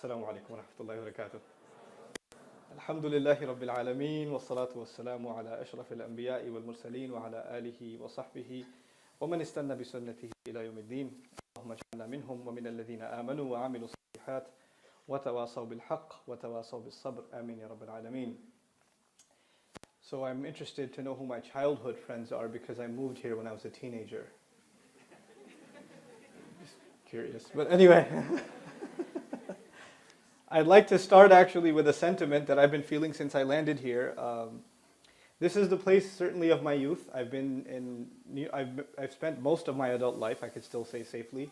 السلام عليكم ورحمة الله وبركاته. الحمد لله رب العالمين والصلاة والسلام على أشرف الأنبياء والمرسلين وعلى آله وصحبه ومن استنى بسنته إلى يوم الدين. اللهم اجعلنا منهم ومن الذين آمنوا وعملوا الصالحات وتواصوا بالحق وتواصوا بالصبر. آمين يا رب العالمين. So I'm interested to know who my childhood friends are because I moved here when I was a teenager. Just curious. But anyway, I'd like to start actually with a sentiment that I've been feeling since I landed here. This is the place certainly of my youth. I've spent most of my adult life, I could still say safely,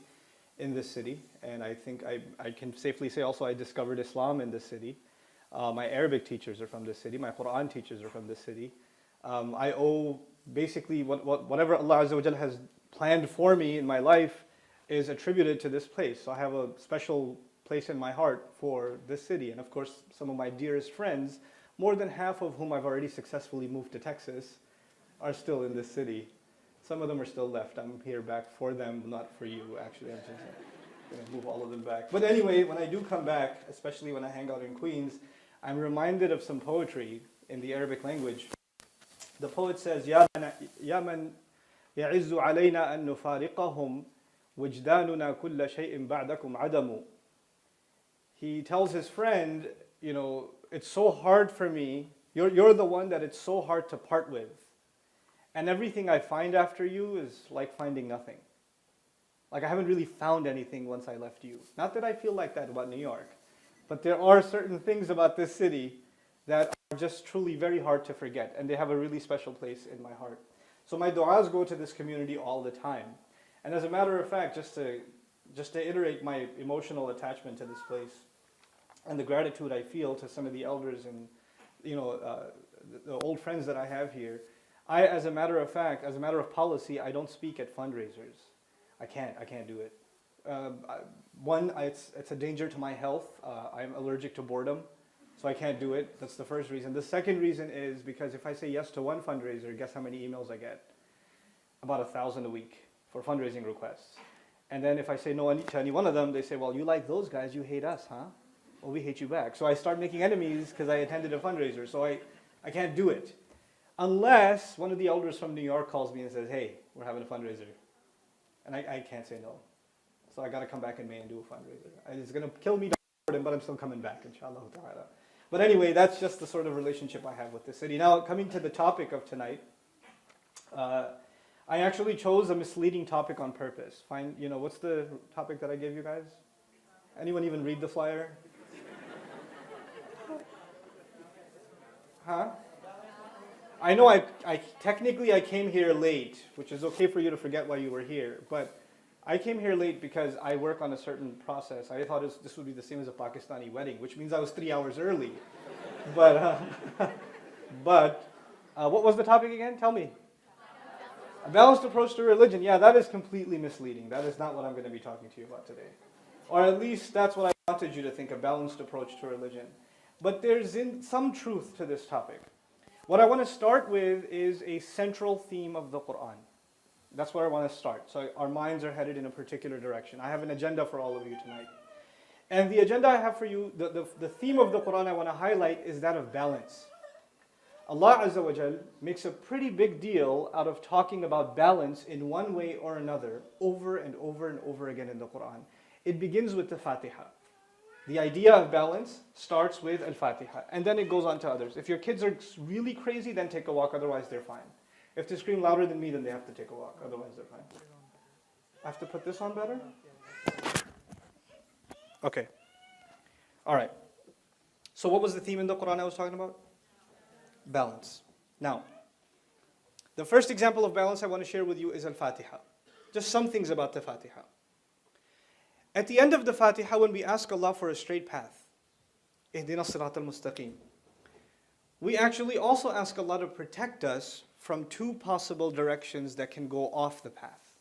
in this city. And I think I can safely say also I discovered Islam in this city. My Arabic teachers are from this city. My Quran teachers are from this city. I owe basically whatever Allah Azza wa Jal has planned for me in my life is attributed to this place. So I have a special place in my heart for this city. And of course, some of my dearest friends, more than half of whom I've already successfully moved to Texas, are still in this city. Some of them are still left. I'm here back for them, not for you, actually. I'm just going to move all of them back. But anyway, when I do come back, especially when I hang out in Queens, I'm reminded of some poetry in the Arabic language. The poet says, يَا مَنْ يَعِزُّ عَلَيْنَا أَن نُفَارِقَهُمْ وَجْدَانُنَا كُلَّ شَيْءٍ بَعْدَكُمْ عَدَمُ. He tells his friend, you know, it's so hard for me, you're the one that it's so hard to part with. And everything I find after you is like finding nothing. Like I haven't really found anything once I left you. Not that I feel like that about New York, but there are certain things about this city that are just truly very hard to forget, and they have a really special place in my heart. So my du'as go to this community all the time. And as a matter of fact, just to iterate my emotional attachment to this place, and the gratitude I feel to some of the elders and the old friends that I have here, as a matter of policy, I don't speak at fundraisers. I can't do it. One, it's a danger to my health. I'm allergic to boredom, so I can't do it. That's the first reason. The second reason is because if I say yes to one fundraiser, guess how many emails I get? About 1,000 a week for fundraising requests. And then if I say no to any one of them, they say, well, you like those guys, you hate us, huh? Well, we hate you back. So I start making enemies because I attended a fundraiser. So I can't do it. Unless one of the elders from New York calls me and says, hey, we're having a fundraiser. And I can't say no. So I got to come back in May and do a fundraiser. And it's going to kill me, but I'm still coming back, inshallah ta'ala. But anyway, that's just the sort of relationship I have with the city. Now, coming to the topic of tonight, I actually chose a misleading topic on purpose. What's the topic that I gave you guys? Anyone even read the flyer? Huh? I know I technically I came here late, which is okay for you to forget why you were here, but I came here late because I work on a certain process. I thought this would be the same as a Pakistani wedding, which means I was 3 hours early. But what was the topic again? Tell me. A balanced approach to religion. Yeah, that is completely misleading. That is not what I'm going to be talking to you about today. Or at least that's what I wanted you to think, a balanced approach to religion. But there's some truth to this topic. What I want to start with is a central theme of the Quran. That's where I want to start. So our minds are headed in a particular direction. I have an agenda for all of you tonight. And the agenda I have for you, the theme of the Quran I want to highlight is that of balance. Allah Azza wa Jal makes a pretty big deal out of talking about balance in one way or another over and over and over again in the Quran. It begins with the Fatiha. The idea of balance starts with Al-Fatiha, and then it goes on to others. If your kids are really crazy, then take a walk, otherwise they're fine. If they scream louder than me, then they have to take a walk, otherwise they're fine. I have to put this on better? Okay. All right. So what was the theme in the Quran I was talking about? Balance. Now, the first example of balance I want to share with you is Al-Fatiha. Just some things about the Fatiha. At the end of the Fatiha, when we ask Allah for a straight path, Ihdina Sirat al-Mustaqim, we actually also ask Allah to protect us from two possible directions that can go off the path.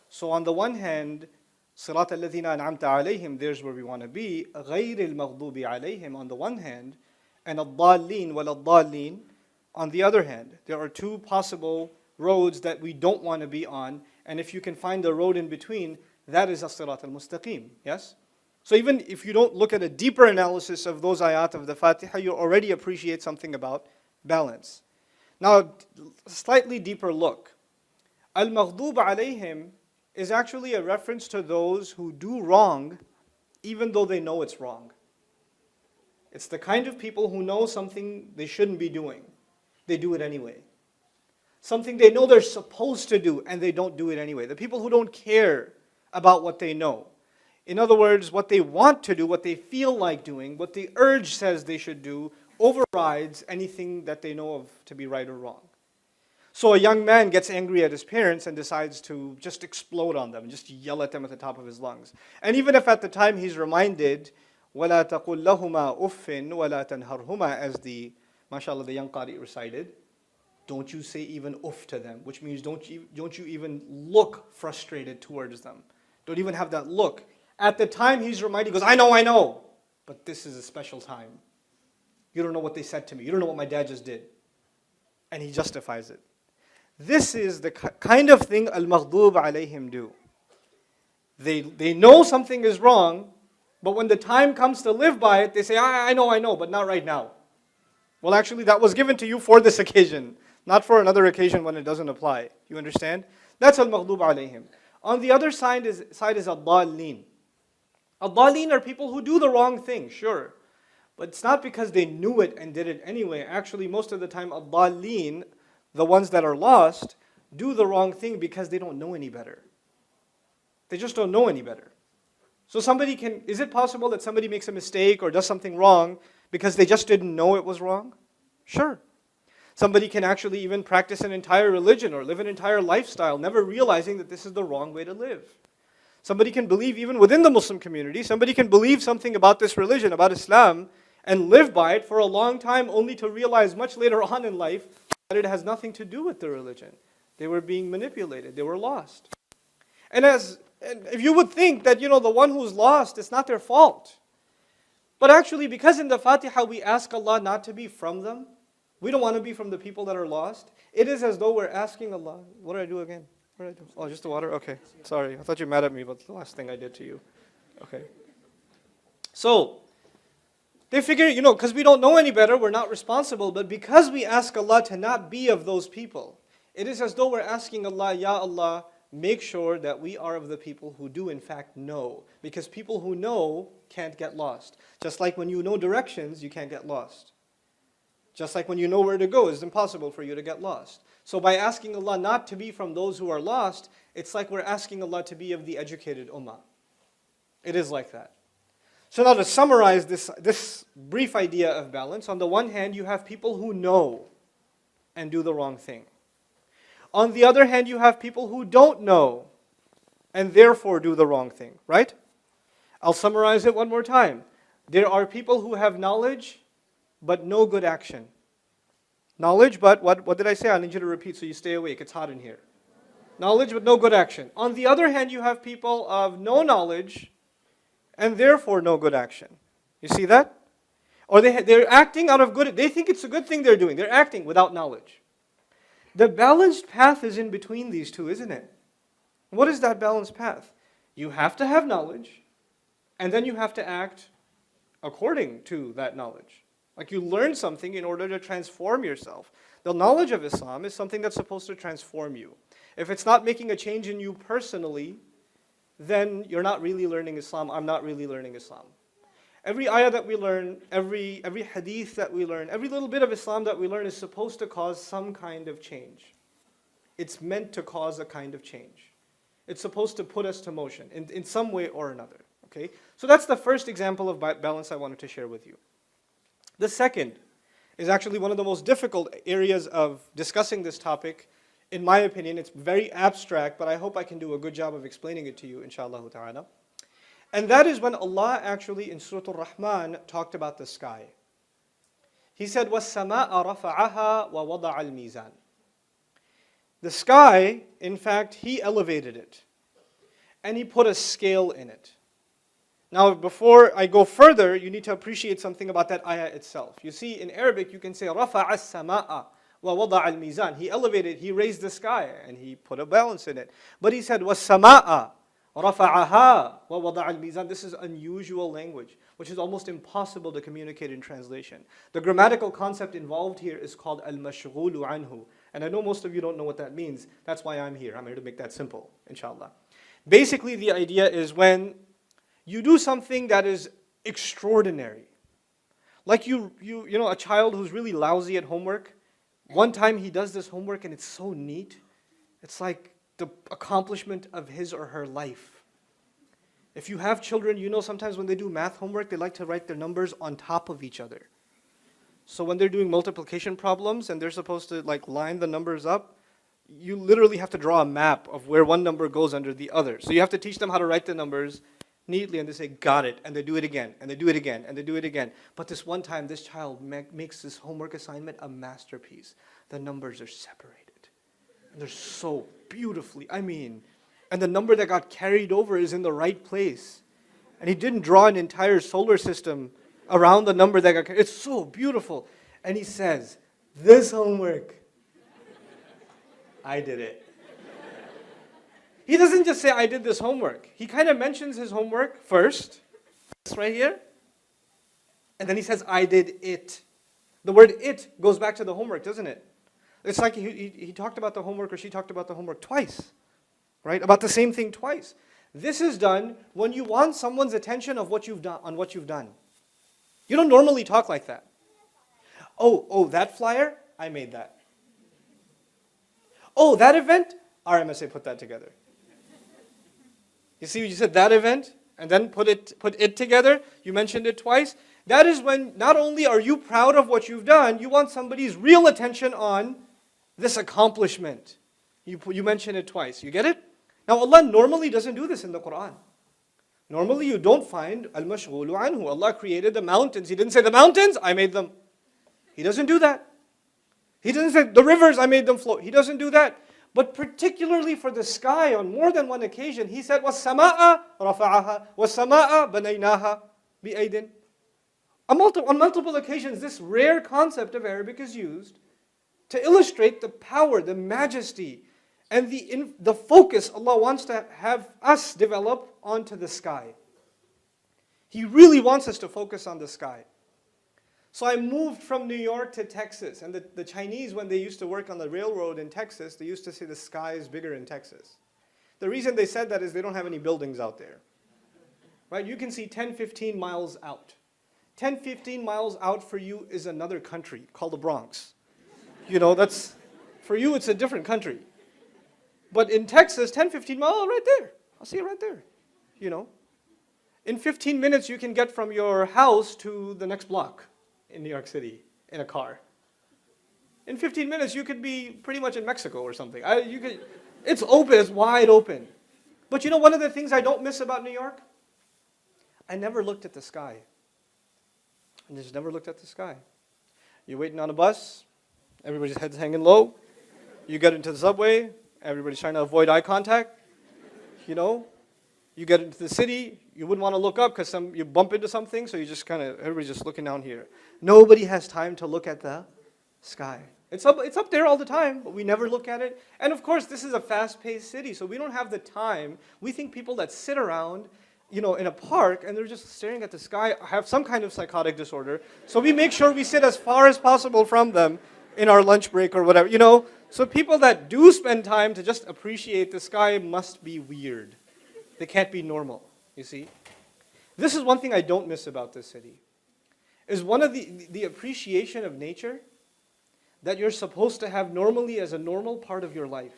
So on the one hand, Sirat al-Ladhina an'amta alayhim, there's where we want to be, غَيْرِ الْمَغْضُوبِ عَلَيْهِمْ on the one hand, and الضَّالِّينَ وَلَا on the other hand. There are two possible roads that we don't want to be on, and if you can find a road in between, that is as-sirat al-mustaqim, yes? So even if you don't look at a deeper analysis of those ayat of the Fatiha, you already appreciate something about balance. Now, a slightly deeper look. Al-Maghdub alayhim is actually a reference to those who do wrong even though they know it's wrong. It's the kind of people who know something they shouldn't be doing. They do it anyway. Something they know they're supposed to do and they don't do it anyway. The people who don't care about what they know. In other words, what they want to do, what they feel like doing, what the urge says they should do, overrides anything that they know of to be right or wrong. So a young man gets angry at his parents and decides to just explode on them, just yell at them at the top of his lungs. And even if at the time he's reminded, وَلَا تَقُلْ لَهُمَا أُفٍّ وَلَا تَنْهَرْهُمَا, as the, mashallah, the young Qari recited, don't you say even uff to them, which means don't you even look frustrated towards them. Don't even have that look. At the time he's reminded, he goes, I know, but this is a special time. You don't know what they said to me. You don't know what my dad just did. And he justifies it. This is the kind of thing al-maghdub alayhim do. They know something is wrong, but when the time comes to live by it, they say, I know, but not right now. Well, actually, that was given to you for this occasion, not for another occasion when it doesn't apply. You understand? That's al-maghdub alayhim. On the other side is ad-dallin. Ad-dallin are people who do the wrong thing, sure. But it's not because they knew it and did it anyway. Actually, most of the time, ad-dallin, the ones that are lost, do the wrong thing because they don't know any better. They just don't know any better. So is it possible that somebody makes a mistake or does something wrong because they just didn't know it was wrong? Sure. Somebody can actually even practice an entire religion or live an entire lifestyle, never realizing that this is the wrong way to live. Somebody can believe even within the Muslim community, somebody can believe something about this religion, about Islam, and live by it for a long time only to realize much later on in life that it has nothing to do with the religion. They were being manipulated. They were lost. And if you would think that, the one who's lost, it's not their fault. But actually, because in the Fatiha we ask Allah not to be from them, we don't want to be from the people that are lost, it is as though we're asking Allah, what did I do again? What did I do? Oh, just the water? Okay. Sorry. I thought you were mad at me about the last thing I did to you. Okay. So, they figure, because we don't know any better, we're not responsible. But because we ask Allah to not be of those people, it is as though we're asking Allah, Ya Allah, make sure that we are of the people who do in fact know. Because people who know can't get lost. Just like when you know directions, you can't get lost. Just like when you know where to go, it's impossible for you to get lost. So by asking Allah not to be from those who are lost, it's like we're asking Allah to be of the educated ummah. It is like that. So now to summarize this brief idea of balance, on the one hand you have people who know and do the wrong thing. On the other hand you have people who don't know and therefore do the wrong thing, right? I'll summarize it one more time. There are people who have knowledge but no good action. Knowledge, but what did I say? I need you to repeat so you stay awake. It's hot in here. Knowledge, but no good action. On the other hand, you have people of no knowledge and therefore no good action. You see that? Or they're acting out of good, they think it's a good thing they're doing. They're acting without knowledge. The balanced path is in between these two, isn't it? What is that balanced path? You have to have knowledge, and then you have to act according to that knowledge. Like you learn something in order to transform yourself. The knowledge of Islam is something that's supposed to transform you. If it's not making a change in you personally, then you're not really learning Islam. I'm not really learning Islam. Every ayah that we learn, every hadith that we learn, every little bit of Islam that we learn is supposed to cause some kind of change. It's meant to cause a kind of change. It's supposed to put us to motion in some way or another. Okay? So that's the first example of balance I wanted to share with you. The second is actually one of the most difficult areas of discussing this topic. In my opinion, it's very abstract, but I hope I can do a good job of explaining it to you, inshallah ta'ala. And that is when Allah actually in Surah Al-Rahman talked about the sky. He said, وَالسَّمَاءَ رَفَعَهَا وَوَضَعَ الْمِيزَانَ. The sky, in fact, He elevated it. And He put a scale in it. Now, before I go further, you need to appreciate something about that ayah itself. You see, in Arabic, you can say, رَفَعَ السَّمَاءَ وَوَضَعَ الْمِيزَانَ. He elevated, He raised the sky, and He put a balance in it. But He said, وَالسَّمَاءَ رَفَعَهَا وَوَضَعَ الْمِيزَانَ. This is unusual language, which is almost impossible to communicate in translation. The grammatical concept involved here is called al-mashghulu anhu. And I know most of you don't know what that means. That's why I'm here. I'm here to make that simple, inshallah. Basically, the idea is when you do something that is extraordinary. Like you know, a child who's really lousy at homework. One time he does this homework and it's so neat. It's like the accomplishment of his or her life. If you have children, you know sometimes when they do math homework, they like to write their numbers on top of each other. So when they're doing multiplication problems and they're supposed to like line the numbers up, you literally have to draw a map of where one number goes under the other. So you have to teach them how to write the numbers neatly, and they say, got it, and they do it again, and they do it again, and they do it again. But this one time, this child makes this homework assignment a masterpiece. The numbers are separated. And they're so beautifully, and the number that got carried over is in the right place. And he didn't draw an entire solar system around the number that got carried. It's so beautiful. And he says, this homework, I did it. He doesn't just say, I did this homework. He kind of mentions his homework first, this right here. And then he says, I did it. The word it goes back to the homework, doesn't it? It's like he talked about the homework or she talked about the homework twice, right? About the same thing twice. This is done when you want someone's attention of what you've done, on what you've done. You don't normally talk like that. Oh, that flyer? I made that. Oh, that event? RMSA put that together. You see, you said that event, and then put it together. You mentioned it twice. That is when not only are you proud of what you've done, you want somebody's real attention on this accomplishment. You mention it twice. You get it? Now Allah normally doesn't do this in the Quran. Normally you don't find al-mashghulu anhu. Allah created the mountains. He didn't say the mountains, I made them. He doesn't do that. He doesn't say the rivers, I made them flow. He doesn't do that. But particularly for the sky, on more than one occasion, he said, وَالسَّمَاءَ رَفَعَهَا وَالسَّمَاءَ بَنَيْنَاهَا بِأَيْدٍ. On multiple occasions, this rare concept of Arabic is used to illustrate the power, the majesty, and the focus Allah wants to have us develop onto the sky. He really wants us to focus on the sky. So I moved from New York to Texas, and the Chinese, when they used to work on the railroad in Texas, they used to say the sky is bigger in Texas. The reason they said that is they don't have any buildings out there. Right? You can see 10, 15 miles out. 10, 15 miles out for you is another country called the Bronx. That's, for you it's a different country. But in Texas, 10, 15 miles, right there. I'll see it right there. In 15 minutes you can get from your house to the next block in New York City in a car. In 15 minutes you could be pretty much in Mexico or something. It's open, it's wide open. But one of the things I don't miss about New York? I never looked at the sky. I just never looked at the sky. You're waiting on a bus, everybody's head's hanging low. You get into the subway, everybody's trying to avoid eye contact. You get into the city, you wouldn't want to look up because you bump into something, so you just everybody's just looking down here. Nobody has time to look at the sky. It's up there all the time, but we never look at it. And of course, this is a fast-paced city, so we don't have the time. We think people that sit around, in a park and they're just staring at the sky have some kind of psychotic disorder. So we make sure we sit as far as possible from them in our lunch break or whatever, So people that do spend time to just appreciate the sky must be weird. They can't be normal, you see. This is one thing I don't miss about this city, is one of the appreciation of nature that you're supposed to have normally as a normal part of your life.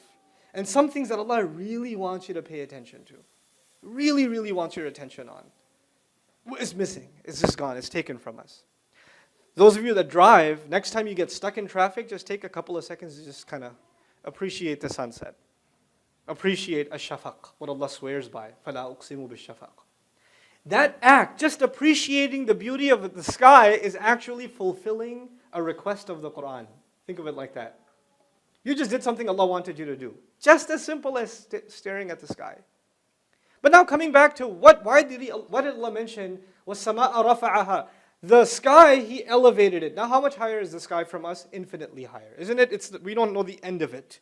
And some things that Allah really wants you to pay attention to. Really, really wants your attention on. It's missing. It's just gone. It's taken from us. Those of you that drive, next time you get stuck in traffic, just take a couple of seconds to just kind of appreciate the sunset. Appreciate ash-shafaq, what Allah swears by. فَلَا أُقْسِمُ بِالشَّفَقِ. That act, just appreciating the beauty of the sky, is actually fulfilling a request of the Quran. Think of it like that. You just did something Allah wanted you to do. Just as simple as staring at the sky. But now coming back to what did Allah mention? وَالسَّمَاءَ رَفَعَهَا. The sky, He elevated it. Now how much higher is the sky from us? Infinitely higher. Isn't it? We don't know the end of it.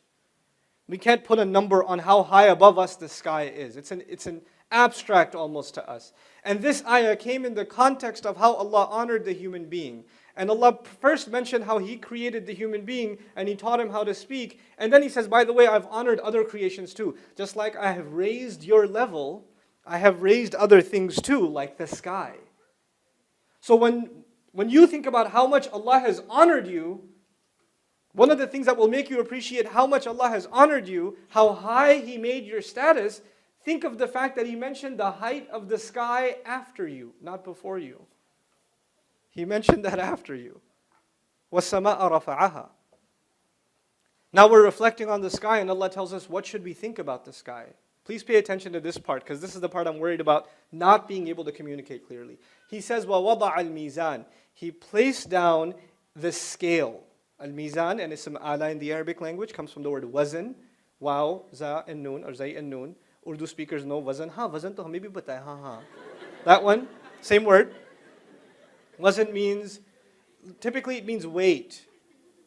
We can't put a number on how high above us the sky is. It's an abstract almost to us. And this ayah came in the context of how Allah honored the human being. And Allah first mentioned how He created the human being and He taught him how to speak. And then He says, by the way, I've honored other creations too. Just like I have raised your level, I have raised other things too, like the sky. So when you think about how much Allah has honored you, one of the things that will make you appreciate how much Allah has honored you, how high He made your status, think of the fact that He mentioned the height of the sky after you, not before you. He mentioned that after you. وَالسَّمَاءَ رَفَعَهَا. Now we're reflecting on the sky and Allah tells us what should we think about the sky. Please pay attention to this part because this is the part I'm worried about not being able to communicate clearly. He says, وَوَضَعَ الْمِيزَانِ. He placed down the scale. Al-Mizan and Ism Ala in the Arabic language comes from the word wazn. Waw, za and noon, or zay and noon. Urdu speakers know wazn. Wazn to hame bhi pata hai, That one, same word. Wazn means, typically it means weight.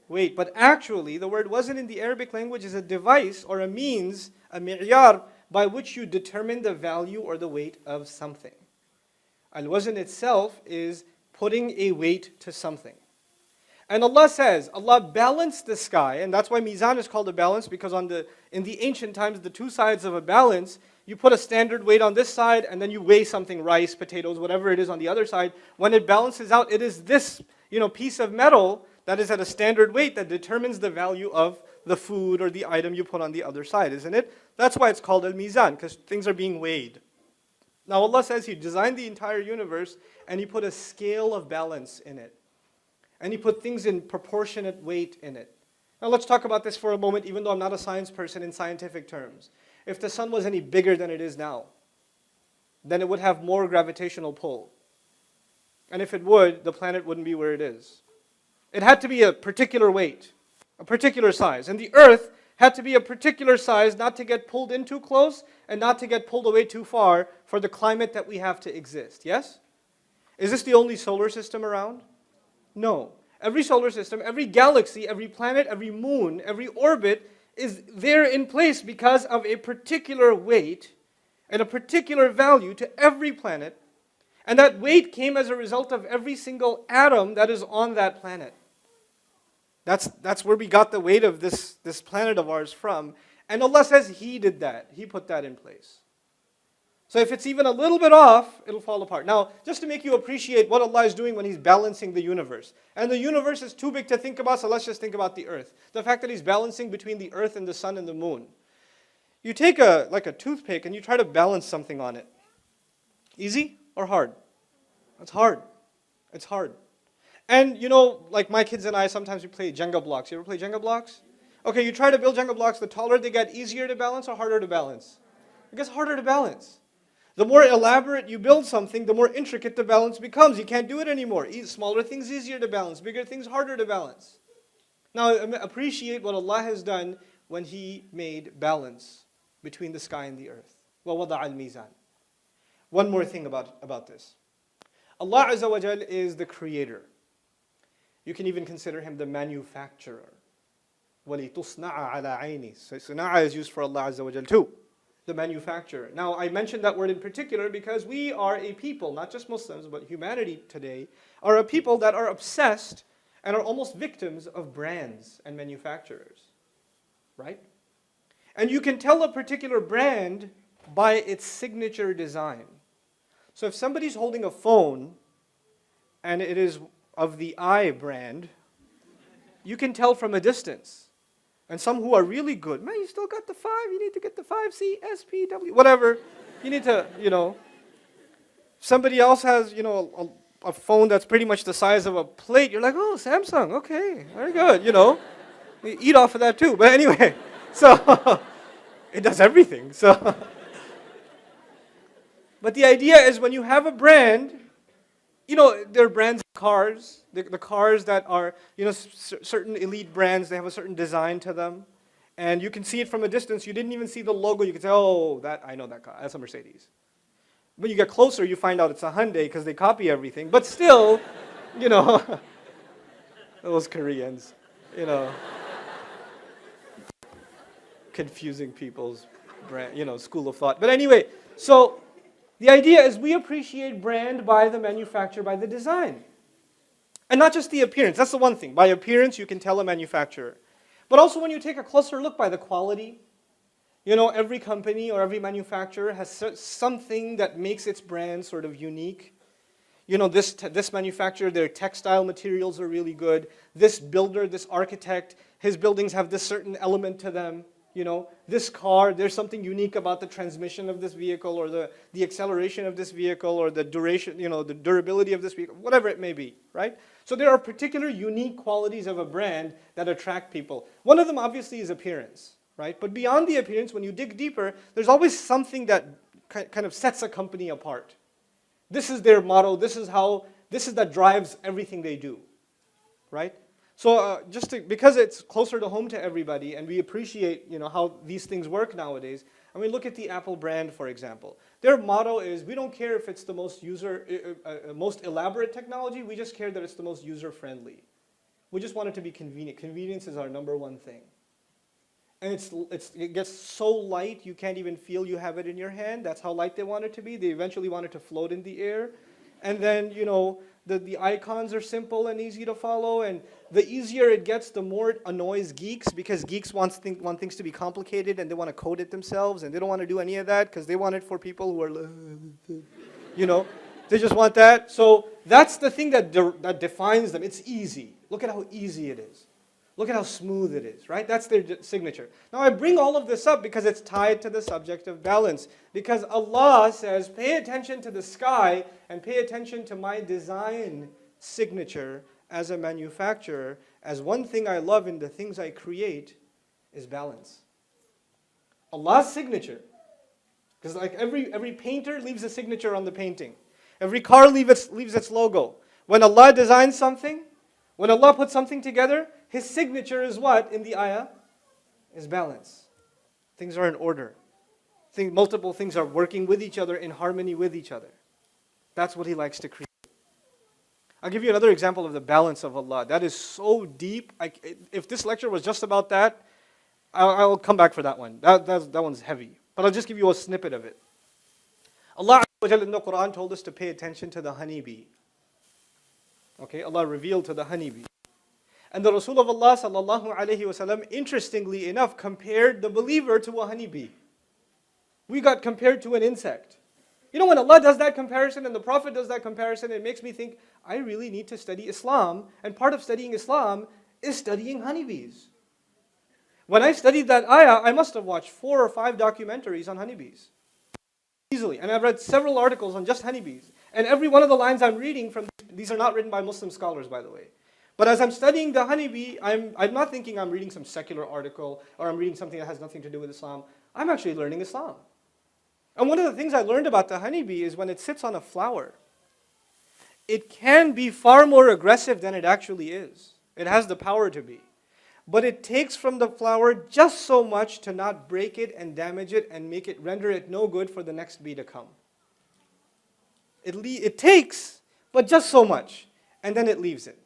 Weight, but actually the word wazn in the Arabic language is a device or a means, a mi'yar, by which you determine the value or the weight of something. Al-wazn itself is putting a weight to something. And Allah says, Allah balanced the sky, and that's why mizan is called a balance, because in the ancient times, the two sides of a balance, you put a standard weight on this side, and then you weigh something, rice, potatoes, whatever it is on the other side. When it balances out, it is this piece of metal that is at a standard weight that determines the value of the food or the item you put on the other side, isn't it? That's why it's called al-mizan, because things are being weighed. Now Allah says He designed the entire universe, and He put a scale of balance in it. And He put things in proportionate weight in it. Now let's talk about this for a moment, even though I'm not a science person in scientific terms. If the sun was any bigger than it is now, then it would have more gravitational pull. And if it would, the planet wouldn't be where it is. It had to be a particular weight, a particular size. And the earth had to be a particular size, not to get pulled in too close and not to get pulled away too far for the climate that we have to exist. Yes? Is this the only solar system around? No. Every solar system, every galaxy, every planet, every moon, every orbit is there in place because of a particular weight and a particular value to every planet. And that weight came as a result of every single atom that is on that planet. That's where we got the weight of this planet of ours from. And Allah says He did that. He put that in place. So if it's even a little bit off, it'll fall apart. Now, just to make you appreciate what Allah is doing when He's balancing the universe. And the universe is too big to think about, so let's just think about the earth. The fact that He's balancing between the earth and the sun and the moon. You take a toothpick and you try to balance something on it. Easy or hard? It's hard. It's hard. And like my kids and I, sometimes we play Jenga blocks. You ever play Jenga blocks? Okay, you try to build Jenga blocks, the taller they get, easier to balance or harder to balance? It gets harder to balance. The more elaborate you build something, the more intricate the balance becomes. You can't do it anymore. Smaller things easier to balance, bigger things harder to balance. Now appreciate what Allah has done when He made balance between the sky and the earth. وَوَضَعَ الْمِيزَانِ. One more thing about this. Allah Azza wa Jal is the creator. You can even consider Him the manufacturer. وَلِتُصْنَعَ عَلَى عَيْنِي. So sana'a is used for Allah Azza wa Jal too. The manufacturer. Now, I mentioned that word in particular because we are a people, not just Muslims, but humanity today, are a people that are obsessed and are almost victims of brands and manufacturers. Right? And you can tell a particular brand by its signature design. So if somebody's holding a phone and it is of the I brand, you can tell from a distance. And some who are really good, man, you still got the 5, you need to get the 5C, SPW, whatever. You need to, somebody else has, a phone that's pretty much the size of a plate. You're like, oh, Samsung, okay, very good, You eat off of that too. But anyway, so it does everything. So, but the idea is when you have a brand, there are brands of cars, the cars that are, certain elite brands, they have a certain design to them. And you can see it from a distance. You didn't even see the logo. You can say, oh, I know that car. That's a Mercedes. When you get closer, you find out it's a Hyundai because they copy everything. But still, those Koreans, confusing people's school of thought. But anyway, so the idea is we appreciate brand by the manufacturer, by the design. And not just the appearance. That's the one thing. By appearance, you can tell a manufacturer. But also when you take a closer look by the quality. Every company or every manufacturer has something that makes its brand sort of unique. This manufacturer, their textile materials are really good. This builder, this architect, his buildings have this certain element to them. This car, there's something unique about the transmission of this vehicle or the acceleration of this vehicle or the duration, the durability of this vehicle, whatever it may be, right? So there are particular unique qualities of a brand that attract people. One of them obviously is appearance, right? But beyond the appearance, when you dig deeper, there's always something that kind of sets a company apart. This is their motto, this is that drives everything they do, right? So because it's closer to home to everybody and we appreciate how these things work nowadays, I mean look at the Apple brand for example. Their motto is we don't care if it's the most most elaborate technology, we just care that it's the most user-friendly. We just want it to be convenient. Convenience is our number one thing. And it gets so light you can't even feel you have it in your hand. That's how light they want it to be. They eventually want it to float in the air. And then, the icons are simple and easy to follow. And the easier it gets, the more it annoys geeks, because geeks want things to be complicated and they want to code it themselves. And they don't want to do any of that because they want it for people who are, they just want that. So that's the thing that defines them. It's easy. Look at how easy it is. Look at how smooth it is, right? That's their signature. Now I bring all of this up because it's tied to the subject of balance. Because Allah says, pay attention to the sky and pay attention to my design signature as a manufacturer. As one thing I love in the things I create is balance. Allah's signature. Because like every painter leaves a signature on the painting. Every car leaves its logo. When Allah designs something, when Allah puts something together, His signature is what in the ayah? Is balance. Things are in order. Multiple things are working with each other in harmony with each other. That's what He likes to create. I'll give you another example of the balance of Allah. That is so deep. If this lecture was just about that, I'll come back for that one. That one's heavy. But I'll just give you a snippet of it. Allah in the Quran told us to pay attention to the honeybee. Okay, Allah revealed to the honeybee. And the Rasul of Allah sallallahu alayhi wasallam, interestingly enough, compared the believer to a honeybee. We got compared to an insect. When Allah does that comparison and the Prophet does that comparison, it makes me think, I really need to study Islam. And part of studying Islam is studying honeybees. When I studied that ayah, I must have watched 4 or 5 documentaries on honeybees. Easily. And I've read several articles on just honeybees. And every one of the lines I'm reading from, these are not written by Muslim scholars, by the way. But as I'm studying the honeybee, I'm not thinking I'm reading some secular article or I'm reading something that has nothing to do with Islam. I'm actually learning Islam. And one of the things I learned about the honeybee is when it sits on a flower, it can be far more aggressive than it actually is. It has the power to be. But it takes from the flower just so much to not break it and damage it and render it no good for the next bee to come. It takes, but just so much. And then it leaves it.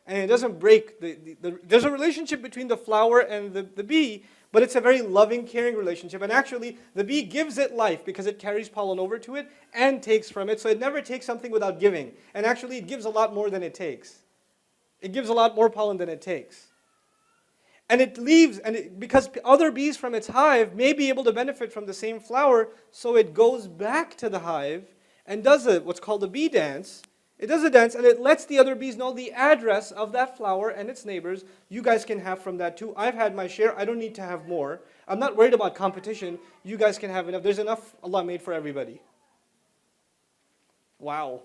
And it doesn't break. There's a relationship between the flower and the bee, but it's a very loving, caring relationship. And actually, the bee gives it life because it carries pollen over to it and takes from it. So it never takes something without giving. And actually, it gives a lot more than it takes. It gives a lot more pollen than it takes. And it leaves, because other bees from its hive may be able to benefit from the same flower, so it goes back to the hive and does what's called a bee dance. It does a dance and it lets the other bees know the address of that flower and its neighbors. You guys can have from that too. I've had my share. I don't need to have more. I'm not worried about competition. You guys can have enough. There's enough Allah made for everybody. Wow.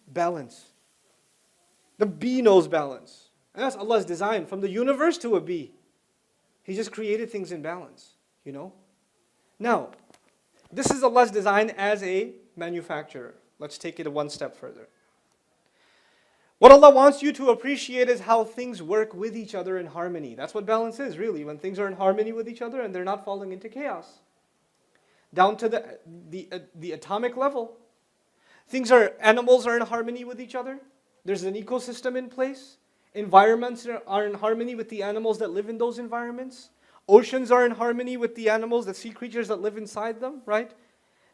Balance. The bee knows balance. And that's Allah's design from the universe to a bee. He just created things in balance, Now, this is Allah's design as a manufacturer. Let's take it one step further. What Allah wants you to appreciate is how things work with each other in harmony. That's what balance is, really, when things are in harmony with each other and they're not falling into chaos. Down to the atomic level. Animals are in harmony with each other. There's an ecosystem in place. Environments are in harmony with the animals that live in those environments. Oceans are in harmony with the animals, the sea creatures that live inside them, right?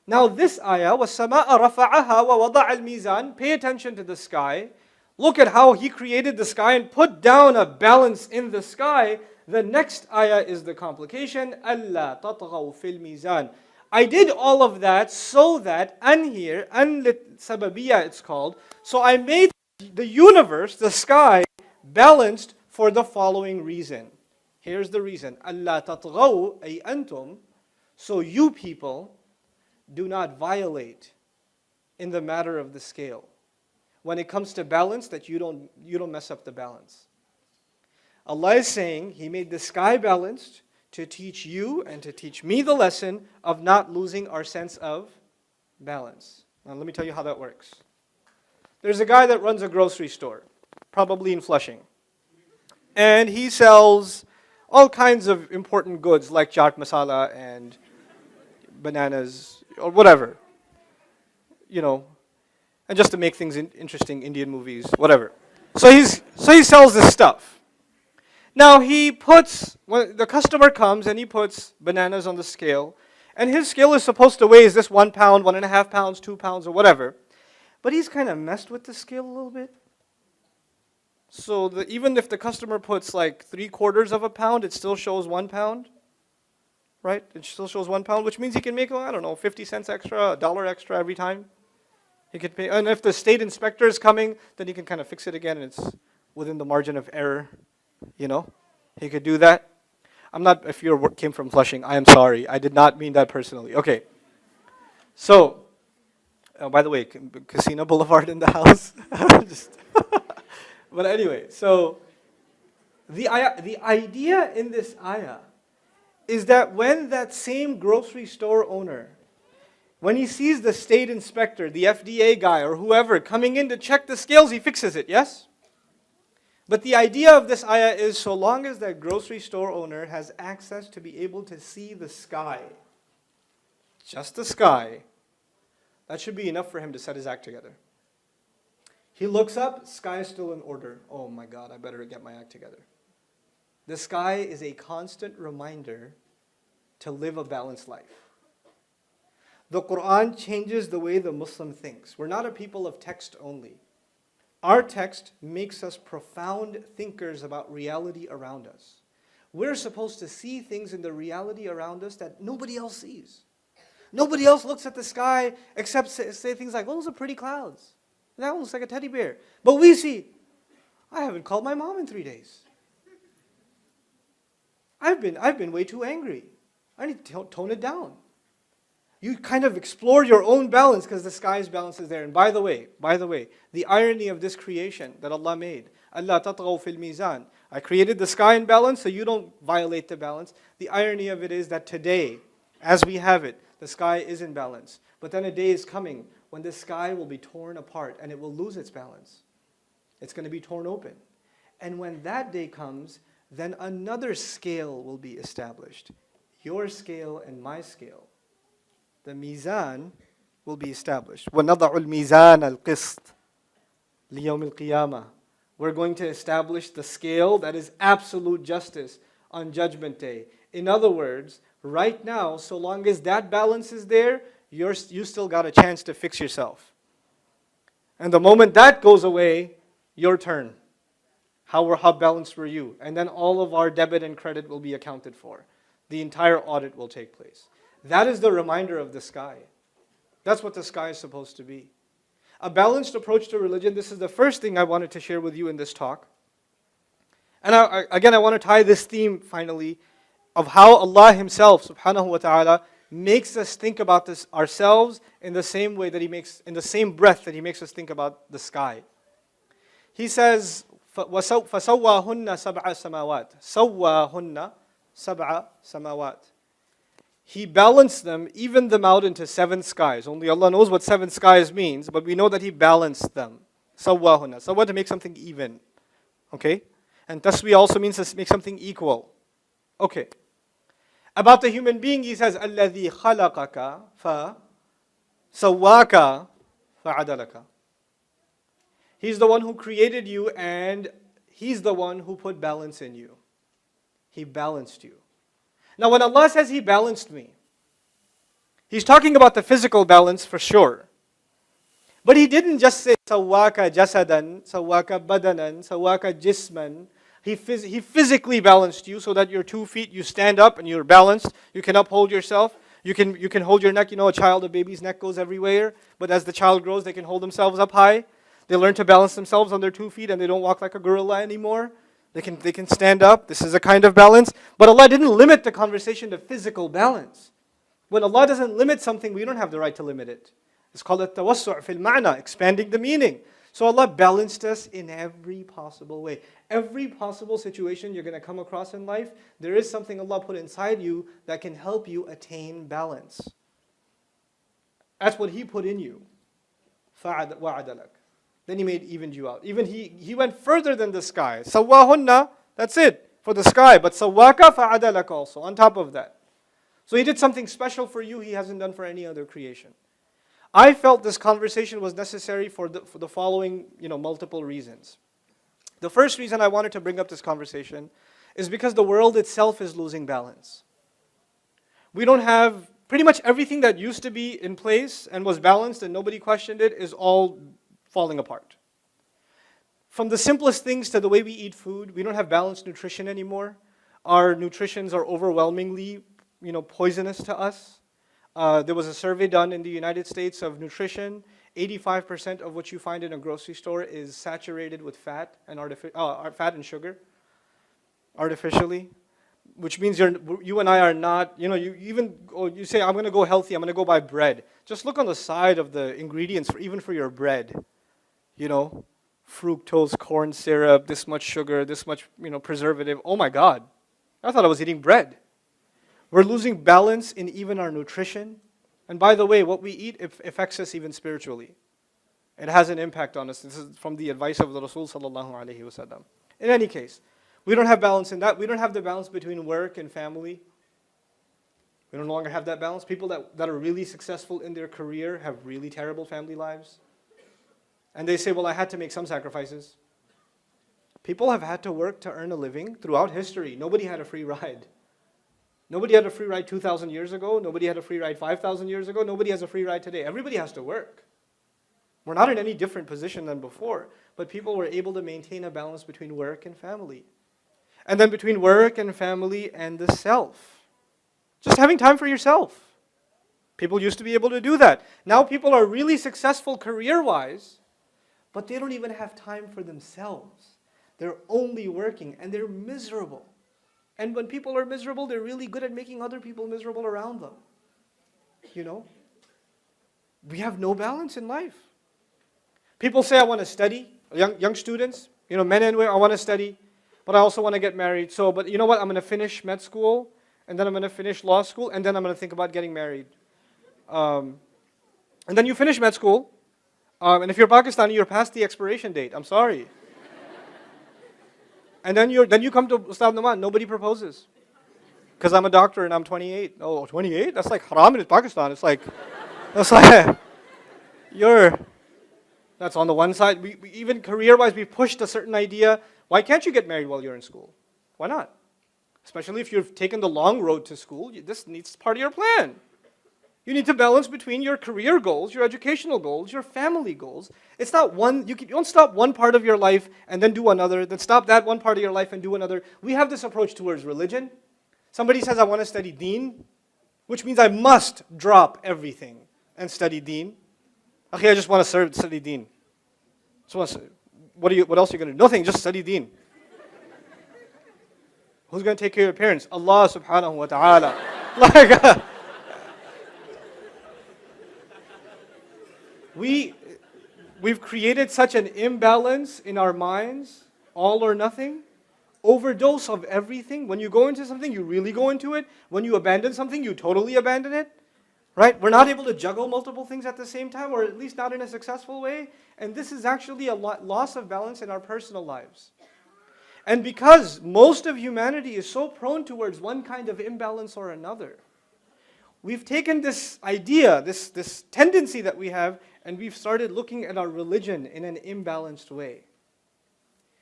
Now this ayah, وَالسَّمَاءَ رَفَعَهَا وَوَضَعَ الْمِيزَانِ. Pay attention to the sky. Look at how He created the sky and put down a balance in the sky. The next ayah is the complication. أَلَّا تَطْغَوْا فِي الْمِيزَانِ. I did all of that so that, an here, an sababiyya it's called, so I made the universe, the sky, balanced for the following reason. Here's the reason. أَلَّا تَطْغَوْا أي أنتم. So you people do not violate in the matter of the scale. When it comes to balance, that you don't mess up the balance. Allah is saying He made the sky balanced to teach you and to teach me the lesson of not losing our sense of balance. Now let me tell you how that works. There's a guy that runs a grocery store, probably in Flushing. And he sells all kinds of important goods like chaat masala and bananas or whatever. You know, and just to make things interesting, Indian movies, whatever. So he sells this stuff. Now when the customer comes and he puts bananas on the scale, and his scale is supposed to weigh, is this 1 pound, 1.5 pounds, 2 pounds, or whatever. But he's kind of messed with the scale a little bit. So even if the customer puts like 3/4 of a pound, it still shows 1 pound. Right? It still shows 1 pound, which means he can make, 50 cents extra, $1 extra every time. He could pay, and if the state inspector is coming, then he can kind of fix it again, and it's within the margin of error. He could do that. If you came from Flushing, I am sorry. I did not mean that personally. Okay. So, by the way, Casino Boulevard in the house. But anyway, so the idea in this ayah is that when that same grocery store owner, when he sees the state inspector, the FDA guy or whoever coming in to check the scales, he fixes it, yes? But the idea of this ayah is so long as that grocery store owner has access to be able to see the sky, just the sky, that should be enough for him to set his act together. He looks up, sky is still in order. Oh my God, I better get my act together. The sky is a constant reminder to live a balanced life. The Quran changes the way the Muslim thinks. We're not a people of text only. Our text makes us profound thinkers about reality around us. We're supposed to see things in the reality around us that nobody else sees. Nobody else looks at the sky except say things like, those are pretty clouds. That one looks like a teddy bear. But we see, I haven't called my mom in 3 days. I've been way too angry. I need to tone it down. You kind of explore your own balance because the sky's balance is there. And by the way, the irony of this creation that Allah made, Allah tatghaw fil mizan. I created the sky in balance so you don't violate the balance. The irony of it is that today, as we have it, the sky is in balance. But then a day is coming when the sky will be torn apart and it will lose its balance. It's going to be torn open. And when that day comes, then another scale will be established. Your scale and my scale. The mizan will be established. وَنَضَعُ الْمِيزَانَ الْقِسْطِ لِيَوْمِ الْقِيَامَةِ. We're going to establish the scale that is absolute justice on Judgment Day. In other words, right now, so long as that balance is there, you still got a chance to fix yourself. And the moment that goes away, your turn. How balanced were you? And then all of our debit and credit will be accounted for. The entire audit will take place. That is the reminder of the sky. That's what the sky is supposed to be. A balanced approach to religion, this is the first thing I wanted to share with you in this talk. And I want to tie this theme finally of how Allah Himself, subhanahu wa ta'ala, makes us think about this ourselves in the same way that in the same breath that He makes us think about the sky. He says, فَسَوَّاهُنَّ سَبْعَ سَمَاوَاتٍ سَوَّاهُنَّ سَبْعَ سَمَاوَاتٍ. He balanced them, evened them out into 7 skies. Only Allah knows what 7 skies means, but we know that He balanced them. Sawwahunna. Sawwa, to make something even. Okay? And taswi also means to make something equal. Okay. About the human being, He says, الَّذِي خَلَقَكَ فَسَوَّاكَ فَعَدَلَكَ. He's the one who created you and He's the one who put balance in you. He balanced you. Now when Allah says He balanced me, He's talking about the physical balance for sure. But He didn't just say, Sawwaka jasadan, Sawwaka badanan, Sawwaka jisman. He physically balanced you so that your 2 feet, you stand up and you're balanced. You can uphold yourself. You can hold your neck. You know, a baby's neck goes everywhere. But as the child grows, they can hold themselves up high. They learn to balance themselves on their 2 feet and they don't walk like a gorilla anymore. They can stand up. This is a kind of balance. But Allah didn't limit the conversation to physical balance. When Allah doesn't limit something, we don't have the right to limit it. It's called at-tawassu' fil ma'na, expanding the meaning. So Allah balanced us in every possible way. Every possible situation you're going to come across in life, there is something Allah put inside you that can help you attain balance. That's what He put in you. وَعَدَلَكَ. Then He evened you out. Even He went further than the sky. Sawwahunna, that's it, for the sky. But sawwaka fa'adalak also, on top of that. So He did something special for you He hasn't done for any other creation. I felt this conversation was necessary for the following, multiple reasons. The first reason I wanted to bring up this conversation is because the world itself is losing balance. We don't have, pretty much everything that used to be in place and was balanced and nobody questioned it is all falling apart. From the simplest things to the way we eat food, we don't have balanced nutrition anymore. Our nutritions are overwhelmingly, poisonous to us. There was a survey done in the United States of nutrition. 85% of what you find in a grocery store is saturated with fat and fat and sugar, artificially, which means you and I are not. You say I'm going to go healthy. I'm going to go buy bread. Just look on the side of the ingredients even for your bread. Fructose, corn syrup, this much sugar, this much preservative. Oh my God, I thought I was eating bread. We're losing balance in even our nutrition. And by the way, what we eat affects us even spiritually. It has an impact on us. This is from the advice of the Rasul sallallahu alaihi wasallam. In any case, we don't have balance in that. We don't have the balance between work and family. We no longer have that balance. People that are really successful in their career have really terrible family lives. And they say, well, I had to make some sacrifices. People have had to work to earn a living throughout history. Nobody had a free ride. Nobody had a free ride 2,000 years ago. Nobody had a free ride 5,000 years ago. Nobody has a free ride today. Everybody has to work. We're not in any different position than before, but people were able to maintain a balance between work and family. And then between work and family and the self. Just having time for yourself. People used to be able to do that. Now people are really successful career-wise, but they don't even have time for themselves. They're only working and they're miserable. And when people are miserable, they're really good at making other people miserable around them. We have no balance in life. People say, I want to study. Young students, men and women, I want to study, but I also want to get married. But you know what? I'm going to finish med school, and then I'm going to finish law school, and then I'm going to think about getting married. And then you finish med school, and if you're Pakistani, you're past the expiration date. I'm sorry. And then you come to Ustad Nouman, nobody proposes. Because I'm a doctor and I'm 28. Oh, 28? That's like haram in Pakistan. That's on the one side. We even career-wise, we pushed a certain idea. Why can't you get married while you're in school? Why not? Especially if you've taken the long road to school, this needs part of your plan. You need to balance between your career goals, your educational goals, your family goals. It's not one, you don't stop one part of your life and then do another, then stop that one part of your life and do another. We have this approach towards religion. Somebody says, I want to study Dine, which means I must drop everything and study Dine. Okay, I just want to study Dine. What else are you going to do? Nothing, just study Dine. Who's going to take care of your parents? Allah subhanahu wa ta'ala. We've created such an imbalance in our minds, all or nothing, overdose of everything. When you go into something, you really go into it. When you abandon something, you totally abandon it. Right? We're not able to juggle multiple things at the same time, or at least not in a successful way. And this is actually a loss of balance in our personal lives. And because most of humanity is so prone towards one kind of imbalance or another, we've taken this idea, this tendency that we have, and we've started looking at our religion in an imbalanced way.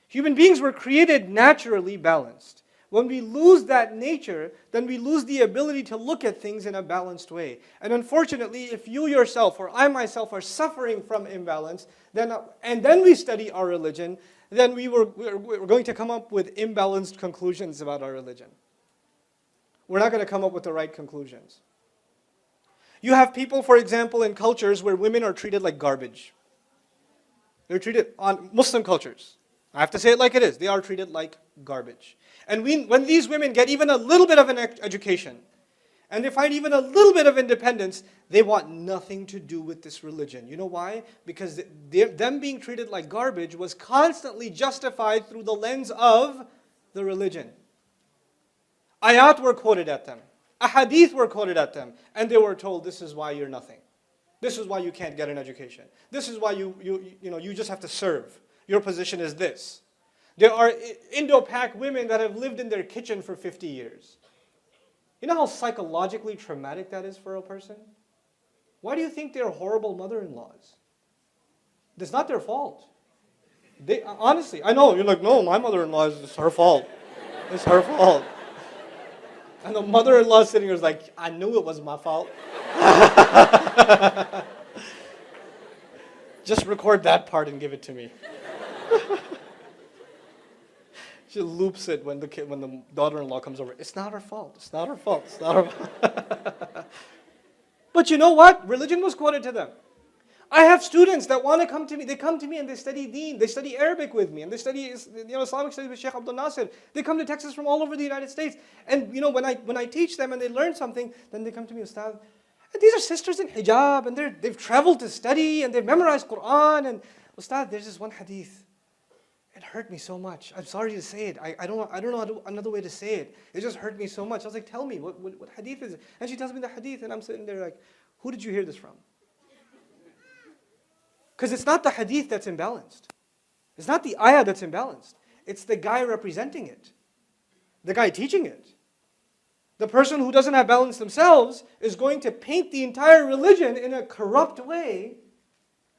Human beings were created naturally balanced. When we lose that nature, then we lose the ability to look at things in a balanced way. And unfortunately, if you yourself or I myself are suffering from imbalance, and then we study our religion, then we're going to come up with imbalanced conclusions about our religion. We're not going to come up with the right conclusions. You have people, for example, in cultures where women are treated like garbage. They're treated, on Muslim cultures, I have to say it like it is, they are treated like garbage. And when these women get even a little bit of an education, and they find even a little bit of independence, they want nothing to do with this religion. You know why? Because them being treated like garbage was constantly justified through the lens of the religion. Ayat were quoted at them. Ahadith were quoted at them. And they were told, this is why you're nothing. This is why you can't get an education. This is why you just have to serve. Your position is this. There are Indo-Pak women that have lived in their kitchen for 50 years. You know how psychologically traumatic that is for a person? Why do you think they're horrible mother-in-laws? It's not their fault. Honestly, I know, you're like, no, my mother-in-law is her fault. It's her fault. And the mother-in-law sitting here is like, I knew it was my fault. Just record that part and give it to me. She loops it when the daughter-in-law comes over. It's not her fault. It's not her fault. It's not her fault. But you know what? Religion was quoted to them. I have students that want to come to me. They come to me and they study Dine. They study Arabic with me, and they study Islamic studies with Sheikh Abdul Nasir. They come to Texas from all over the United States. And when I teach them and they learn something, then they come to me, Ustad. And these are sisters in hijab, and they've traveled to study, and they've memorized Quran. And Ustad, there's this one hadith. It hurt me so much. I'm sorry to say it. I don't know another way to say it. It just hurt me so much. I was like, tell me, what hadith is it? And she tells me the hadith, and I'm sitting there like, who did you hear this from? Because it's not the hadith that's imbalanced. It's not the ayah that's imbalanced. It's the guy representing it. The guy teaching it. The person who doesn't have balance themselves is going to paint the entire religion in a corrupt way,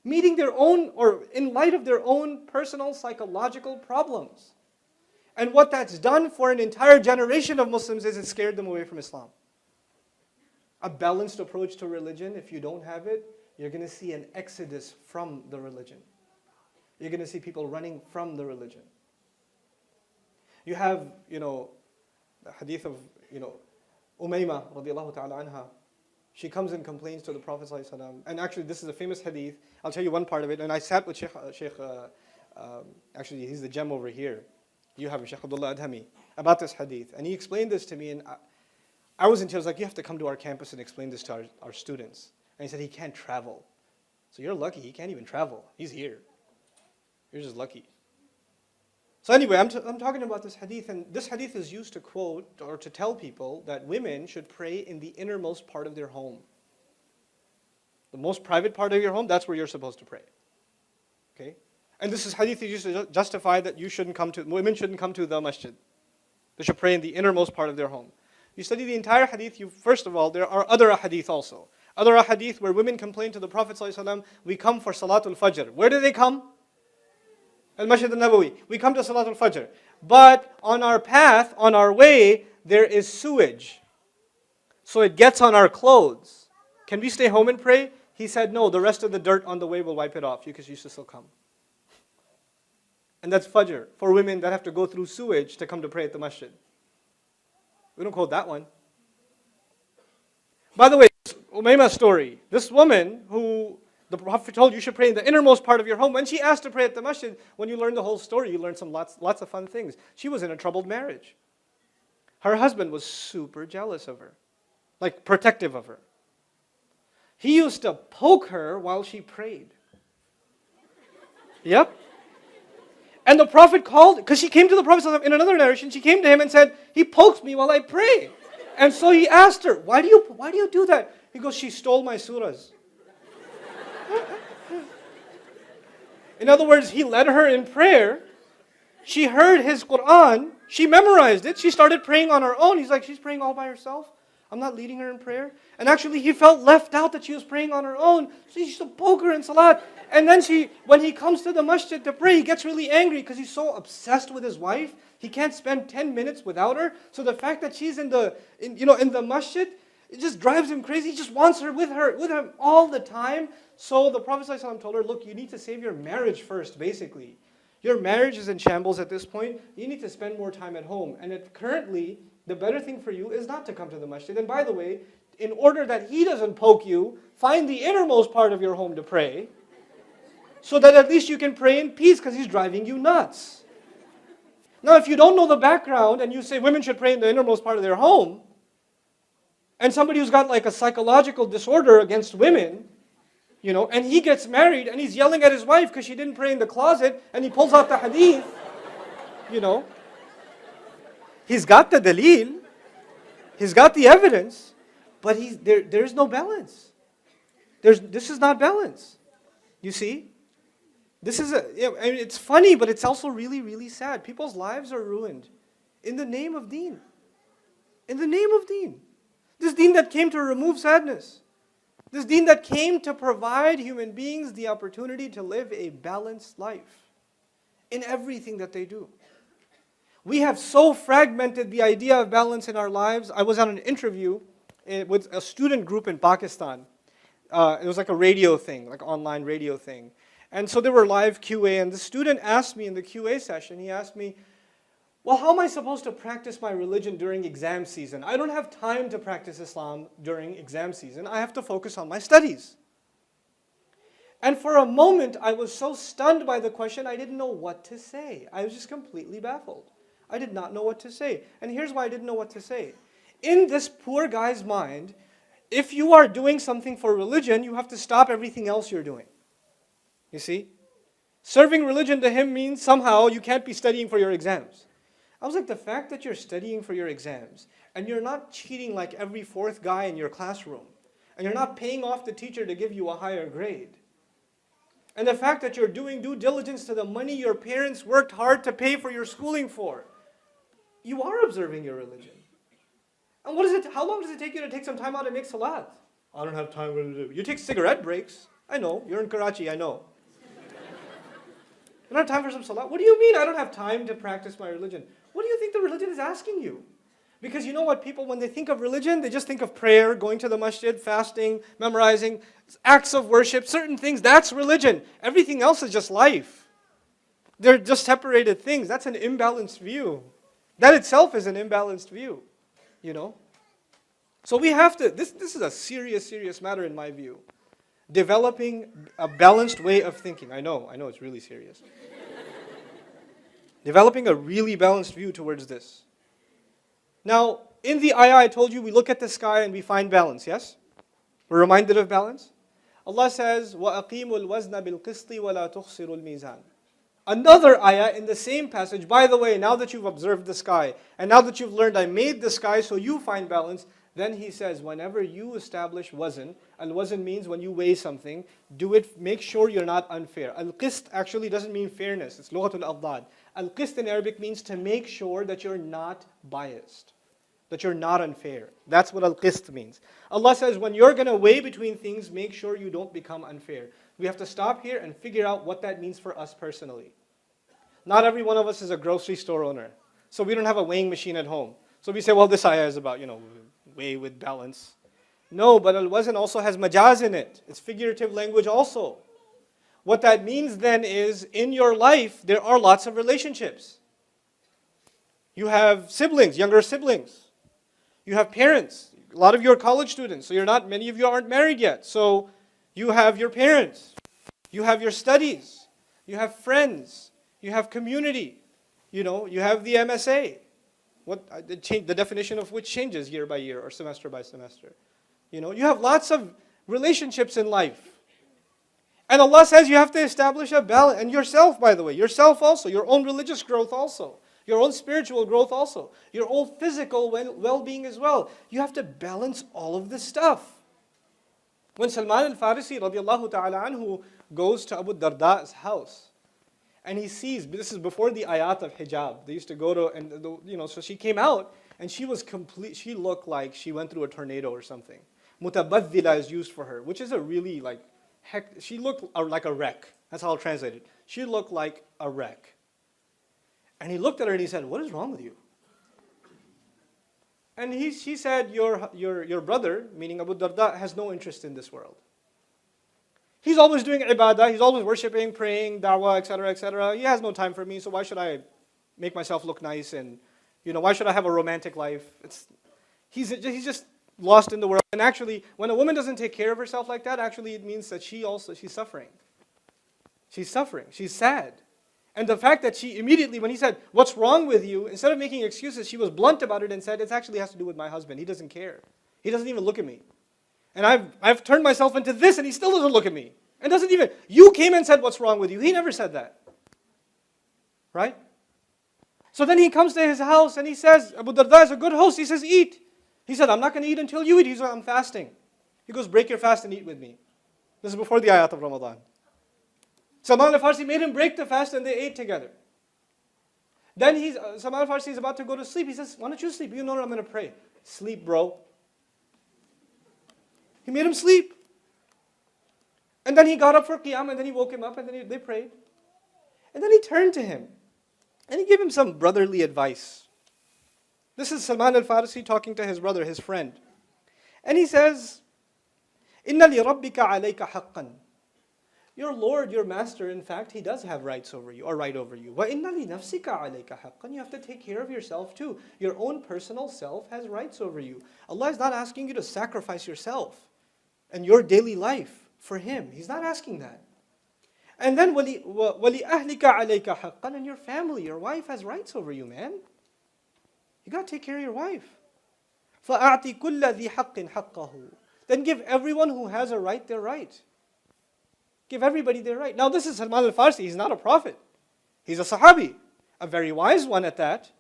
meeting their own, or in light of their own personal psychological problems. And what that's done for an entire generation of Muslims is it scared them away from Islam. A balanced approach to religion, if you don't have it, you're going to see an exodus from the religion. You're going to see people running from the religion. You have, the hadith of, Umayma radiallahu ta'ala anha. She comes and complains to the Prophet ﷺ. And actually, this is a famous hadith. I'll tell you one part of it. And I sat with Sheikh actually, he's the gem over here. You have Sheikh Abdullah Adhami, about this hadith. And he explained this to me. And I was in tears, like, you have to come to our campus and explain this to our students. And he said, he can't travel. So you're lucky, he can't even travel. He's here. You're just lucky. So anyway, I'm talking about this hadith, and this hadith is used to quote or to tell people that women should pray in the innermost part of their home. The most private part of your home, that's where you're supposed to pray. Okay? And this is hadith is used to justify that women shouldn't come to the masjid. They should pray in the innermost part of their home. You study the entire hadith, first of all, there are other hadith also. Other hadith where women complain to the Prophet ﷺ, we come for Salatul Fajr. Where do they come? Al-Masjid al-Nabawi. We come to Salatul Fajr. But on our path, on our way, there is sewage. So it gets on our clothes. Can we stay home and pray? He said, no, the rest of the dirt on the way will wipe it off. You can still come. And that's Fajr, for women that have to go through sewage to come to pray at the masjid. We don't quote that one. By the way, Umayma's story, this woman who the Prophet told you should pray in the innermost part of your home, when she asked to pray at the masjid, when you learn the whole story, you learn lots of fun things. She was in a troubled marriage. Her husband was super jealous of her, like protective of her. He used to poke her while she prayed. Yep. And the Prophet called, because she came to the Prophet in another narration, she came to him and said, he pokes me while I pray. And so he asked her, why do you do that? He goes, she stole my surahs. In other words, he led her in prayer. She heard his Quran. She memorized it. She started praying on her own. He's like, she's praying all by herself. I'm not leading her in prayer. And actually he felt left out that she was praying on her own. So he used to poke her in salat. And then when he comes to the masjid to pray, he gets really angry because he's so obsessed with his wife. He can't spend 10 minutes without her. So the fact that she's in the masjid, it just drives him crazy. He just wants her with him all the time. So the Prophet ﷺ told her, look, you need to save your marriage first, basically. Your marriage is in shambles at this point. You need to spend more time at home. And currently, the better thing for you is not to come to the masjid. And by the way, in order that he doesn't poke you, find the innermost part of your home to pray, so that at least you can pray in peace because he's driving you nuts. Now, if you don't know the background and you say women should pray in the innermost part of their home, and somebody who's got like a psychological disorder against women, and he gets married and he's yelling at his wife because she didn't pray in the closet, and he pulls out the hadith, he's got the dalil, he's got the evidence, but there's no balance. This is not balance. You see? It's funny, but it's also really, really sad. People's lives are ruined in the name of deen. In the name of deen. This deen that came to remove sadness. This deen that came to provide human beings the opportunity to live a balanced life in everything that they do. We have so fragmented the idea of balance in our lives. I was on an interview with a student group in Pakistan. It was like a radio thing, like online radio thing. And so there were live QA, and the student asked me in the QA session, he asked me, well, how am I supposed to practice my religion during exam season? I don't have time to practice Islam during exam season. I have to focus on my studies. And for a moment, I was so stunned by the question, I didn't know what to say. I was just completely baffled. I did not know what to say. And here's why I didn't know what to say. In this poor guy's mind, if you are doing something for religion, you have to stop everything else you're doing. You see? Serving religion to him means somehow you can't be studying for your exams. I was like, the fact that you're studying for your exams and you're not cheating like every fourth guy in your classroom, and you're not paying off the teacher to give you a higher grade, and the fact that you're doing due diligence to the money your parents worked hard to pay for your schooling for, you are observing your religion. And how long does it take you to take some time out and make salat? I don't have time. You take cigarette breaks. I know, you're in Karachi, I know. You don't have time for some salat? What do you mean I don't have time to practice my religion? What do you think the religion is asking you? Because you know what, people, when they think of religion, they just think of prayer, going to the masjid, fasting, memorizing, acts of worship, certain things. That's religion. Everything else is just life. They're just separated things. That's an imbalanced view. That itself is an imbalanced view, So we have to, this is a serious, serious matter in my view. Developing a balanced way of thinking. I know it's really serious. Developing a really balanced view towards this. Now, in the ayah I told you, we look at the sky and we find balance, yes? We're reminded of balance. Allah says, وَأَقِيمُوا الْوَزْنَ بِالْقِسْطِ وَلَا تُخْسِرُوا الْمِيزَانِ. Another ayah in the same passage, by the way, now that you've observed the sky, and now that you've learned I made the sky so you find balance, then he says, whenever you establish wazn, al-wazn means when you weigh something, make sure you're not unfair. Al-qist actually doesn't mean fairness, it's lughatul adad. Al-qist in Arabic means to make sure that you're not biased, that you're not unfair. That's what al-qist means. Allah says, when you're going to weigh between things, make sure you don't become unfair. We have to stop here and figure out what that means for us personally. Not every one of us is a grocery store owner, so we don't have a weighing machine at home. So we say, well, this ayah is about, weigh with balance. No, but al-wazn also has majaz in it. It's figurative language also. What that means then is, in your life, there are lots of relationships. You have siblings, younger siblings. You have parents. A lot of you are college students, so many of you aren't married yet. So you have your parents. You have your studies. You have friends. You have community. You have the MSA. The definition of which changes year by year or semester by semester. You have lots of relationships in life. And Allah says you have to establish a balance. And yourself, by the way, yourself also, your own religious growth also, your own spiritual growth also, your own physical well-being as well. You have to balance all of this stuff. When Salman al-Farisi radiallahu ta'ala anhu goes to Abu Darda's house, and he sees, this is before the ayat of hijab. They used to go to, so she came out, And she was she looked like she went through a tornado or something. Mutabaddila is used for her, which is a really she looked like a wreck. That's how I'll translate it. She looked like a wreck. And he looked at her and he said, "What is wrong with you?" And she said, your brother, meaning Abu Darda, has no interest in this world. He's always doing ibadah, he's always worshipping, praying, da'wah, etc., etc. He has no time for me, so why should I make myself look nice and, why should I have a romantic life? He's just lost in the world. And actually, when a woman doesn't take care of herself like that, actually it means that she's suffering. She's suffering, she's sad. And the fact that she immediately, when he said, "What's wrong with you?" instead of making excuses, she was blunt about it and said, "It actually has to do with my husband. He doesn't care. He doesn't even look at me. And I've turned myself into this and he still doesn't look at me. And doesn't even, you came and said, 'What's wrong with you?' He never said that." Right? So then he comes to his house and he says, Abu Darda is a good host. He says, "Eat." He said, "I'm not going to eat until you eat." He said, "I'm fasting." He goes, "Break your fast and eat with me." This is before the ayat of Ramadan. Salman al-Farsi made him break the fast and they ate together. Then Salman al-Farsi is about to go to sleep. He says, "Why don't you sleep?" "You know, I'm going to pray." "Sleep, bro." He made him sleep. And then he got up for qiyam and then he woke him up and then they prayed. And then he turned to him and he gave him some brotherly advice. This is Salman al-Farsi talking to his brother, his friend. And he says, "Inna li rabbika alayka haqqan." Your Lord, your master, in fact, he does have rights over you, or right over you. وَإِنَّ لِنَفْسِكَ عَلَيْكَ حَقًّا. You have to take care of yourself too. Your own personal self has rights over you. Allah is not asking you to sacrifice yourself and your daily life for Him. He's not asking that. And then وَلِأَهْلِكَ عَلَيْكَ حَقًّا. And your family, your wife has rights over you, man. You got to take care of your wife. فَأَعْطِ كُلَّ ذِي حَقٍّ حَقَّهُ. Then give everyone who has a right their right. Give everybody their right. Now this is Salman al-Farsi. He's not a prophet. He's a sahabi. A very wise one at that.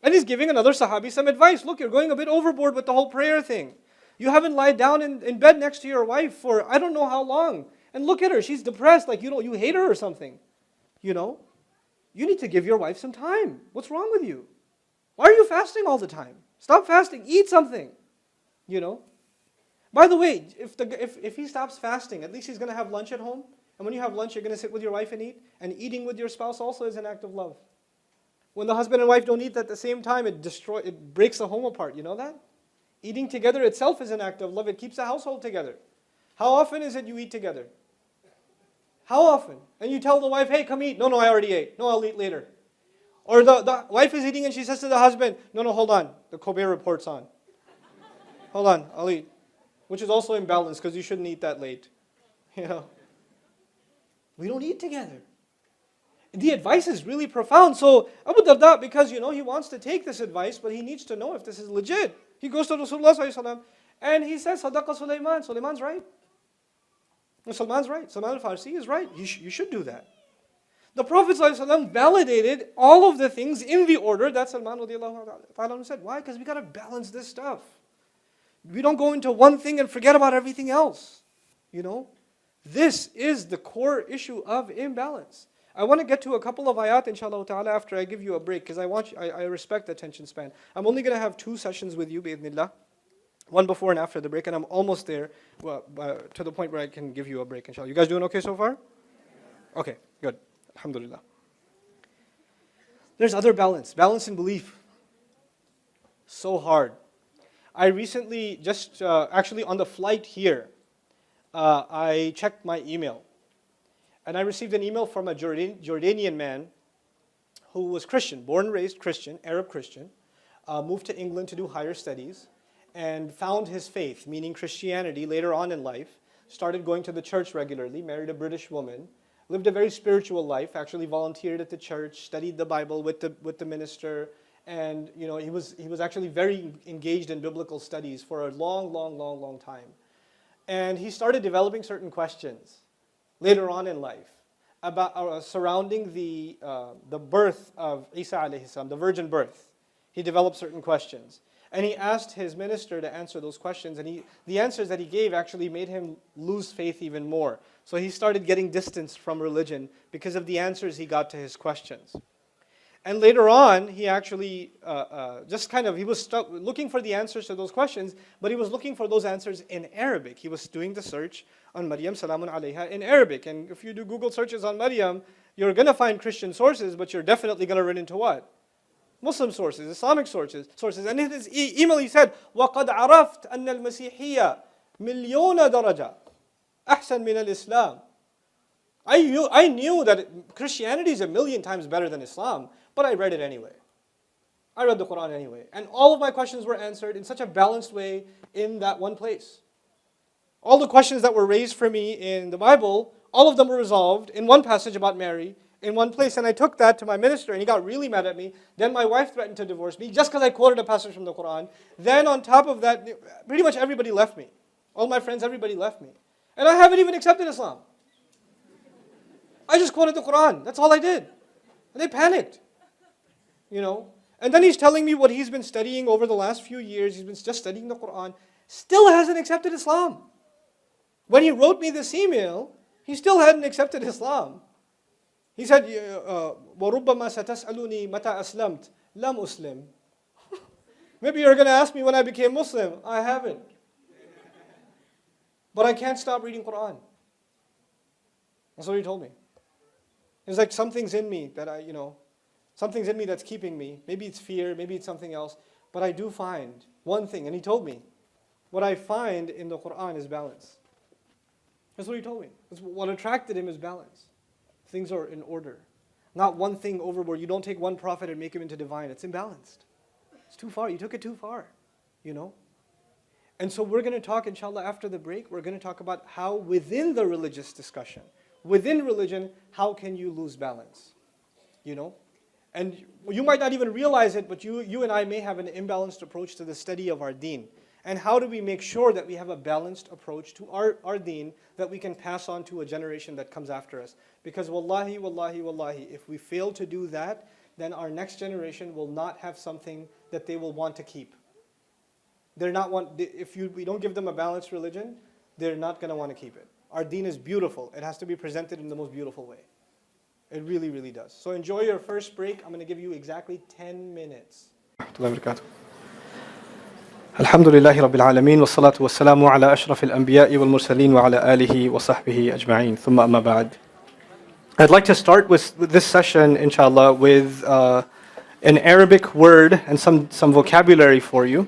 And he's giving another sahabi some advice. Look, you're going a bit overboard with the whole prayer thing. You haven't lied down in bed next to your wife for I don't know how long. And look at her. She's depressed. Like, you hate her or something. You need to give your wife some time. What's wrong with you? Why are you fasting all the time? Stop fasting. Eat something. By the way, if he stops fasting, at least he's going to have lunch at home. And when you have lunch, you're going to sit with your wife and eat. And eating with your spouse also is an act of love. When the husband and wife don't eat at the same time, it breaks the home apart. You know that? Eating together itself is an act of love. It keeps the household together. How often is it you eat together? How often? And you tell the wife, "Hey, come eat." "No, I already ate." "No, I'll eat later." Or the wife is eating and she says to the husband, "No, hold on. The Kobe report's on. Hold on, I'll eat." Which is also imbalanced because you shouldn't eat that late. We don't eat together. The advice is really profound. So Abu Darda, because he wants to take this advice, but he needs to know if this is legit. He goes to Rasulullah ﷺ and he says, "Sadaqa Sulaiman." Sulaiman's right. Salman's right. Salman al-Farsi is right. You should do that. The Prophet ﷺ validated all of the things in the order that Salman radiallahu said. Why? Because we got to balance this stuff. We don't go into one thing and forget about everything else. This is the core issue of imbalance. I want to get to a couple of ayat, inshallah ta'ala, after I give you a break, because I respect the attention span. I'm only going to have 2 sessions with you, bi'idhnillah. One before and after the break, and I'm almost there to the point where I can give you a break, inshallah. You guys doing okay so far? Okay, good. Alhamdulillah. There's other balance. Balance in belief. So hard. I recently, actually on the flight here, I checked my email. And I received an email from a Jordanian man who was Christian, born and raised Christian, Arab Christian, moved to England to do higher studies, and found his faith, meaning Christianity, later on in life, started going to the church regularly, married a British woman, lived a very spiritual life, actually volunteered at the church, studied the Bible with the minister, and he was actually very engaged in biblical studies for a long time. And he started developing certain questions later on in life about surrounding the birth of Isa alayhi salam, the virgin birth. He developed certain questions. And he asked his minister to answer those questions, and the answers that he gave actually made him lose faith even more. So he started getting distanced from religion because of the answers he got to his questions. And later on, he actually he was looking for the answers to those questions, but he was looking for those answers in Arabic. He was doing the search on Maryam salamun alayha in Arabic. And if you do Google searches on Maryam, you're going to find Christian sources, but you're definitely going to run into what? Muslim sources, Islamic sources. And in his email he said, وَقَدْ عَرَفْتَ أَنَّ الْمَسِيحِيَّةَ مِلْيُونَ دَرَجَةً أَحْسَنْ مِنَ الْإِسْلَامِ I knew that Christianity is 1,000,000 times better than Islam, but I read it anyway. I read the Quran anyway. And all of my questions were answered in such a balanced way in that one place. All the questions that were raised for me in the Bible, all of them were resolved in one passage about Mary, in one place. And I took that to my minister, and he got really mad at me. Then my wife threatened to divorce me just because I quoted a passage from the Quran. Then on top of that, pretty much everybody left me. All my friends, everybody left me. And I haven't even accepted Islam. I just quoted the Quran. That's all I did. And they panicked. And then he's telling me what he's been studying over the last few years. He's been just studying the Quran. Still hasn't accepted Islam. When he wrote me this email, he still hadn't accepted Islam. He said, وَرُبَّمَا سَتَسْأَلُونِي مَتَى أَسْلَمْتَ لَمْ أُسْلِمْ. Maybe you're going to ask me when I became Muslim. I haven't. But I can't stop reading Quran. That's what he told me. It's like something's in me that something's in me that's keeping me. Maybe it's fear, maybe it's something else. But I do find one thing, and he told me, what I find in the Quran is balance. That's what he told me. What attracted him is balance. Things are in order. Not one thing overboard. You don't take one prophet and make him into divine. It's imbalanced. It's too far. You took it too far. And so we're going to talk, inshallah, after the break, we're going to talk about how within the religious discussion, within religion, how can you lose balance? And you might not even realize it, but you and I may have an imbalanced approach to the study of our deen. And how do we make sure that we have a balanced approach to our deen that we can pass on to a generation that comes after us? Because wallahi, wallahi, wallahi, if we fail to do that, then our next generation will not have something that they will want to keep. If we don't give them a balanced religion, they're not going to want to keep it. Our deen is beautiful. It has to be presented in the most beautiful way. It really, really does. So enjoy your first break. I'm going to give you exactly 10 minutes. Alhamdulillahi Rabbil Alameen wa salatu wa salamu ala ashrafil anbiya'i wal mursaleen wa ala alihi wa sahbihi ajma'een. Thumma amma ba'd. I'd like to start with this session, inshallah, with an Arabic word and some vocabulary for you.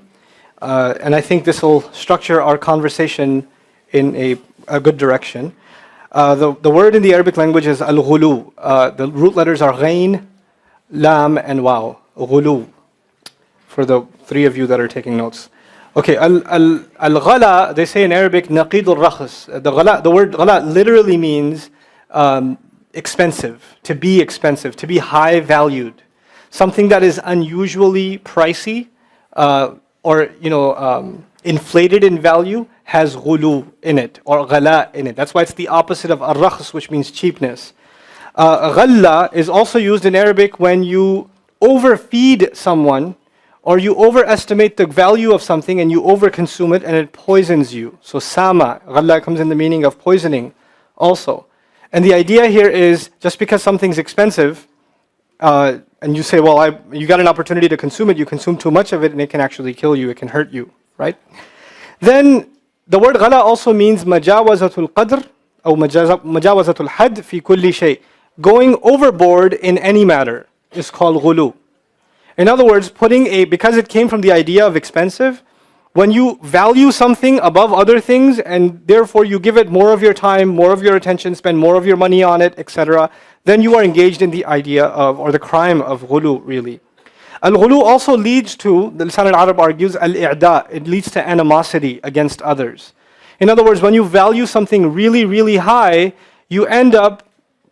And I think this will structure our conversation in a good direction. The word in the Arabic language is al-ghulu. The root letters are ghain, lam, and waw. Ghulu. For the three of you that are taking notes. Okay, al-ghala, they say in Arabic, naqid al-rakhs. The word ghala literally means expensive, to be high valued. Something that is unusually pricey, or inflated in value, has ghulu in it, or ghala in it. That's why it's the opposite of ar-rakhs, which means cheapness. Ghalla is also used in Arabic when you overfeed someone, or you overestimate the value of something and you overconsume it and it poisons you. So sama, ghalla comes in the meaning of poisoning also. And the idea here is, just because something's expensive, and you say, well, you got an opportunity to consume it, you consume too much of it and it can actually kill you, it can hurt you, right? Then the word ghala also means majawazatul qadr, or majawazatul had fi kulli shay. Going overboard in any matter is called ghulu. In other words, because it came from the idea of expensive, when you value something above other things and therefore you give it more of your time, more of your attention, spend more of your money on it, etc., then you are engaged in the idea of, or the crime of ghulu, really. Al-ghulu also leads to, the Lisan al-Arab argues, al-i'da, it leads to animosity against others. In other words, when you value something really, really high, you end up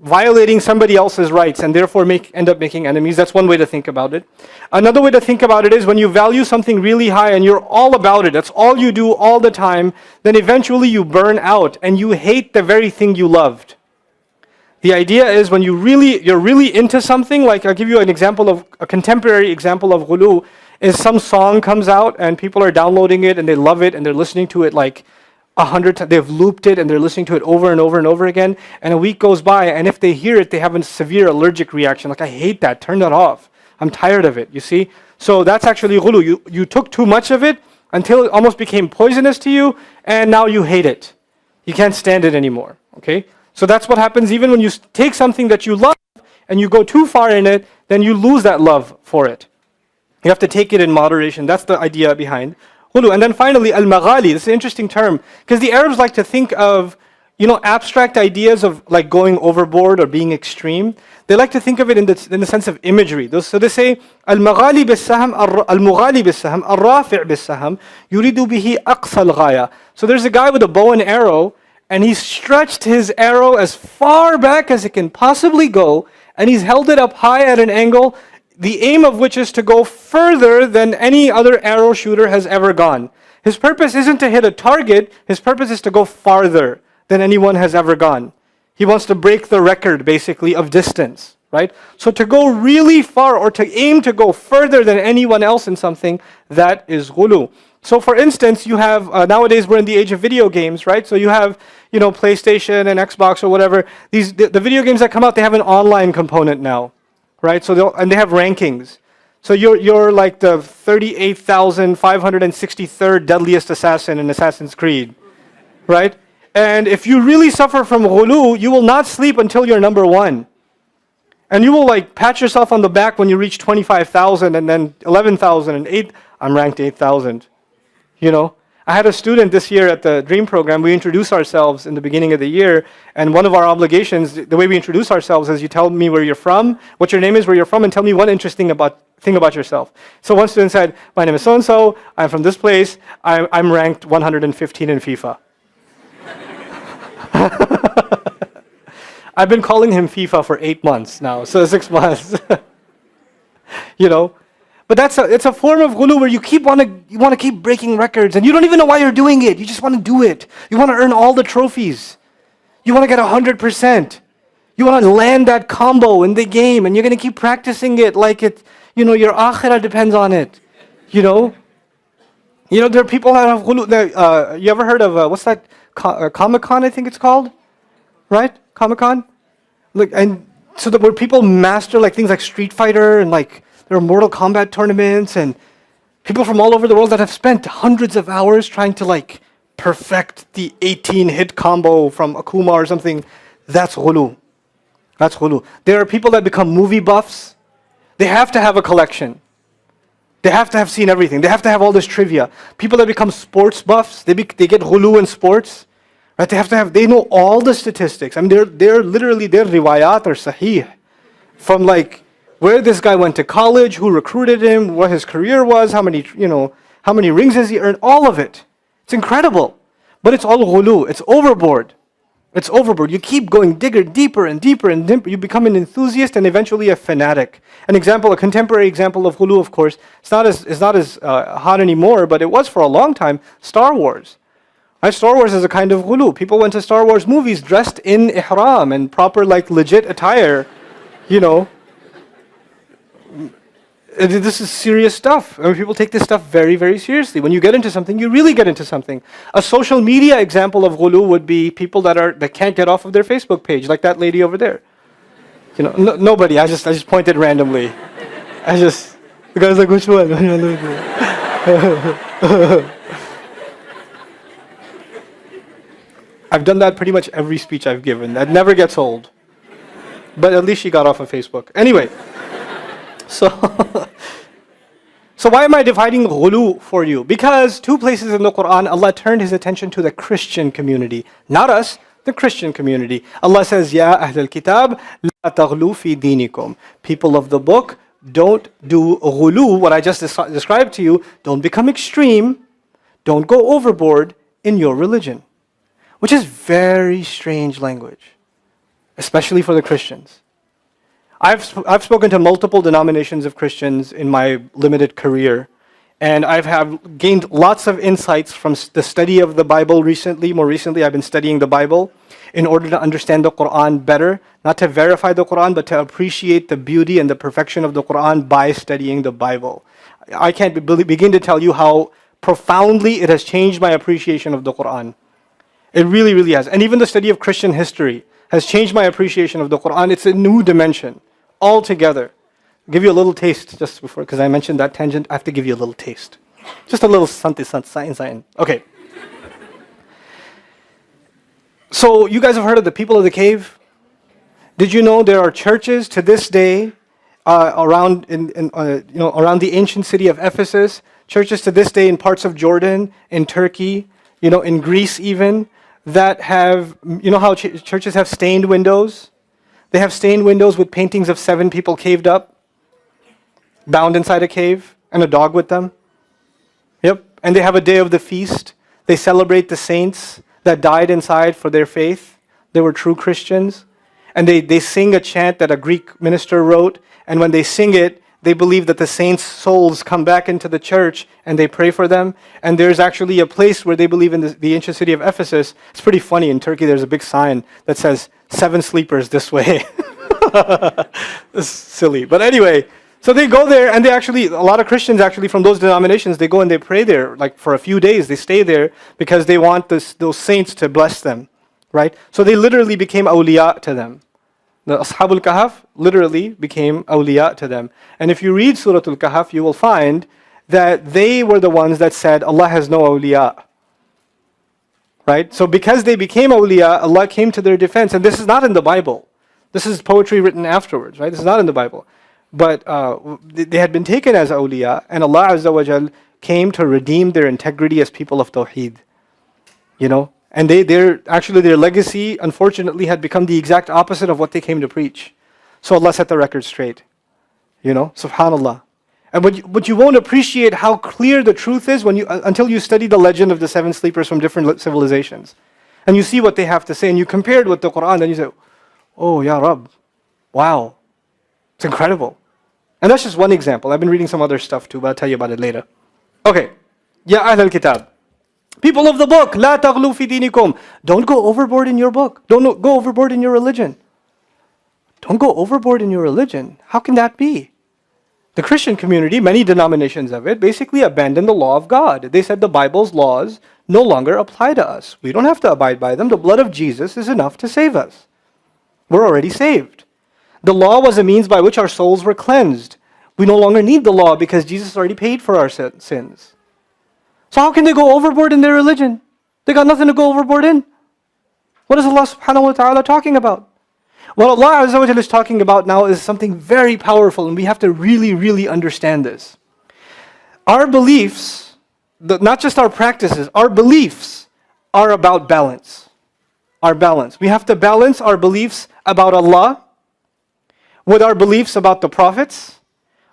violating somebody else's rights and therefore end up making enemies. That's one way to think about it. Another way to think about it is when you value something really high and you're all about it, that's all you do all the time, then eventually you burn out and you hate the very thing you loved. The idea is when you're really into something, like I'll give you a contemporary example of ghulu, is some song comes out and people are downloading it and they love it and they're listening to it like 100 times, they've looped it and they're listening to it over and over and over again, and a week goes by and if they hear it, they have a severe allergic reaction, like I hate that, turn that off. I'm tired of it, you see? So that's actually ghulu. You took too much of it until it almost became poisonous to you, and now you hate it. You can't stand it anymore, okay? So that's what happens even when you take something that you love and you go too far in it, then you lose that love for it. You have to take it in moderation. That's the idea behind ghulu. And then finally, al-maghali. This is an interesting term because the Arabs like to think of, abstract ideas of like going overboard or being extreme. They like to think of it in the sense of imagery. So they say, al-maghali bis-sahm, al-mughali bis-sahm, al-rafi' bis-sahm, yuridu bihi aqsa al-ghaya. So there's a guy with a bow and arrow, and he's stretched his arrow as far back as it can possibly go, and he's held it up high at an angle, the aim of which is to go further than any other arrow shooter has ever gone. His purpose isn't to hit a target, his purpose is to go farther than anyone has ever gone. He wants to break the record, basically, of distance, right? So to go really far or to aim to go further than anyone else in something, that is ghulu. So for instance, you have, nowadays we're in the age of video games, right? So you have, PlayStation and Xbox or whatever. The video games that come out, they have an online component now, right? So they have rankings. So you're like the 38,563rd deadliest assassin in Assassin's Creed, right? And if you really suffer from ghulu, you will not sleep until you're number 1. And you will like pat yourself on the back when you reach 25,000 and then 11,000 and 8. I'm ranked 8,000. I had a student this year at the Dream program. We introduce ourselves in the beginning of the year, and one of our obligations, the way we introduce ourselves is you tell me where you're from, what your name is, where you're from, and tell me one interesting thing about yourself. So one student said, my name is so-and-so, I'm from this place, I'm ranked 115 in FIFA. I've been calling him FIFA for 8 months now, so 6 months. But it's a form of ghulu where you want to keep breaking records, and you don't even know why you're doing it. You just want to do it. You want to earn all the trophies. You want to get 100%. You want to land that combo in the game, and you're going to keep practicing it like it. Your akhirah depends on it. There are people that have ghulu. You ever heard of what's that? Comic-Con, I think it's called, right? Comic-Con. And so where people master like things like Street Fighter and like. There are Mortal Kombat tournaments and people from all over the world that have spent hundreds of hours trying to like perfect the 18-hit combo from Akuma or something. That's ghulu. That's ghulu. There are people that become movie buffs. They have to have a collection. They have to have seen everything. They have to have all this trivia. People that become sports buffs, they get ghulu in sports. Right? They know all the statistics. I mean, they're literally, their riwayat are sahih. From like, where this guy went to college, who recruited him, what his career was, how many rings has he earned, all of it. It's incredible. But it's all ghulu, it's overboard. It's overboard. You keep going deeper and deeper and deeper. You become an enthusiast and eventually a fanatic. A contemporary example of ghulu, of course, it's not as hot anymore, but it was for a long time, Star Wars. Right? Star Wars is a kind of ghulu. People went to Star Wars movies dressed in ihram and proper like legit attire, This is serious stuff. I mean, people take this stuff very, very seriously. When you get into something, you really get into something. A social media example of ghulu would be people that can't get off of their Facebook page, like that lady over there. Nobody. I just pointed randomly. The guy's like, which one? I've done that pretty much every speech I've given. That never gets old. But at least she got off of Facebook. Anyway. So why am I dividing ghulu for you? Because 2 places in the Quran, Allah turned His attention to the Christian community. Not us, the Christian community. Allah says, Ya Ahlul Kitab, la taghlu fi dinikum. People of the book, don't do ghulu, what I just described to you. Don't become extreme. Don't go overboard in your religion. Which is very strange language, especially for the Christians. I've spoken to multiple denominations of Christians in my limited career, and have gained lots of insights from the study of the Bible recently. More recently, I've been studying the Bible in order to understand the Quran better, not to verify the Quran, but to appreciate the beauty and the perfection of the Quran by studying the Bible. I can't begin to tell you how profoundly it has changed my appreciation of the Quran. It really, really has. And even the study of Christian history has changed my appreciation of the Quran. It's a new dimension altogether. give you a little taste just before, because I mentioned that tangent. I have to give you a little taste. Just a little something. Okay. So you guys have heard of the people of the cave? Did you know there are churches to this day around around the ancient city of Ephesus? Churches to this day in parts of Jordan, in Turkey, in Greece even, that have, how churches have stained windows? They have stained windows with paintings of 7 people caved up, bound inside a cave, and a dog with them. Yep. And they have a day of the feast. They celebrate the saints that died inside for their faith. They were true Christians. And they sing a chant that a Greek minister wrote. And when they sing it, they believe that the saints' souls come back into the church and they pray for them. And there's actually a place where they believe in the ancient city of Ephesus. It's pretty funny. In Turkey, there's a big sign that says, 7 sleepers this way. It's silly. But anyway, so they go there, and a lot of Christians actually from those denominations, they go and they pray there like for a few days. They stay there because they want those saints to bless them, right? So they literally became awliya to them. The Ashabul Kahf literally became awliya to them. And if you read Surah Al-Kahf, you will find that they were the ones that said, Allah has no awliya. Right? So because they became awliya, Allah came to their defense. And this is not in the Bible. This is poetry written afterwards, right? This is not in the Bible. But they had been taken as awliya, and Allah Azza wa Jal came to redeem their integrity as people of Tawheed. And their legacy, unfortunately, had become the exact opposite of what they came to preach. So Allah set the record straight. Subhanallah. But you won't appreciate how clear the truth is until you study the legend of the 7 sleepers from different civilizations. And you see what they have to say, and you compare it with the Quran, and you say, oh, Ya Rabb, wow, it's incredible. And that's just one example. I've been reading some other stuff too, but I'll tell you about it later. Okay. Ya Ahl al-Kitab. People of the book, لا تغلوا في دينكم. Don't go overboard in your book. Don't go overboard in your religion. Don't go overboard in your religion. How can that be? The Christian community, many denominations of it, basically abandoned the law of God. They said the Bible's laws no longer apply to us. We don't have to abide by them. The blood of Jesus is enough to save us. We're already saved. The law was a means by which our souls were cleansed. We no longer need the law because Jesus already paid for our sins. So how can they go overboard in their religion? They got nothing to go overboard in. What is Allah subhanahu wa ta'ala talking about? What Allah Azza wa Jalla is talking about now is something very powerful, and we have to really, really understand this. Our beliefs, not just our practices, our beliefs are about balance. Our balance. We have to balance our beliefs about Allah with our beliefs about the prophets,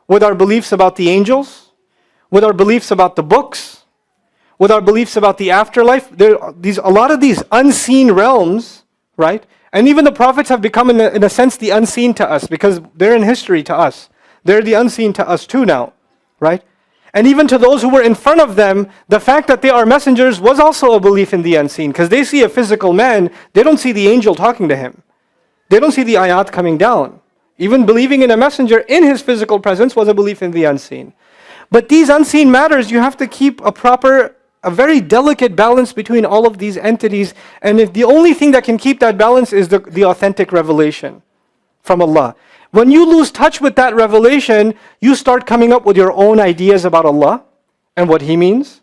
with our beliefs about the angels, with our beliefs about the books, with our beliefs about the afterlife. A lot of these unseen realms, right? And even the prophets have become, in a sense, the unseen to us because they're in history to us. They're the unseen to us too now, right? And even to those who were in front of them, the fact that they are messengers was also a belief in the unseen because they see a physical man, they don't see the angel talking to him. They don't see the ayat coming down. Even believing in a messenger in his physical presence was a belief in the unseen. But these unseen matters, you have to keep a very delicate balance between all of these entities. And if the only thing that can keep that balance is the authentic revelation from Allah. When you lose touch with that revelation, you start coming up with your own ideas about Allah and what He means.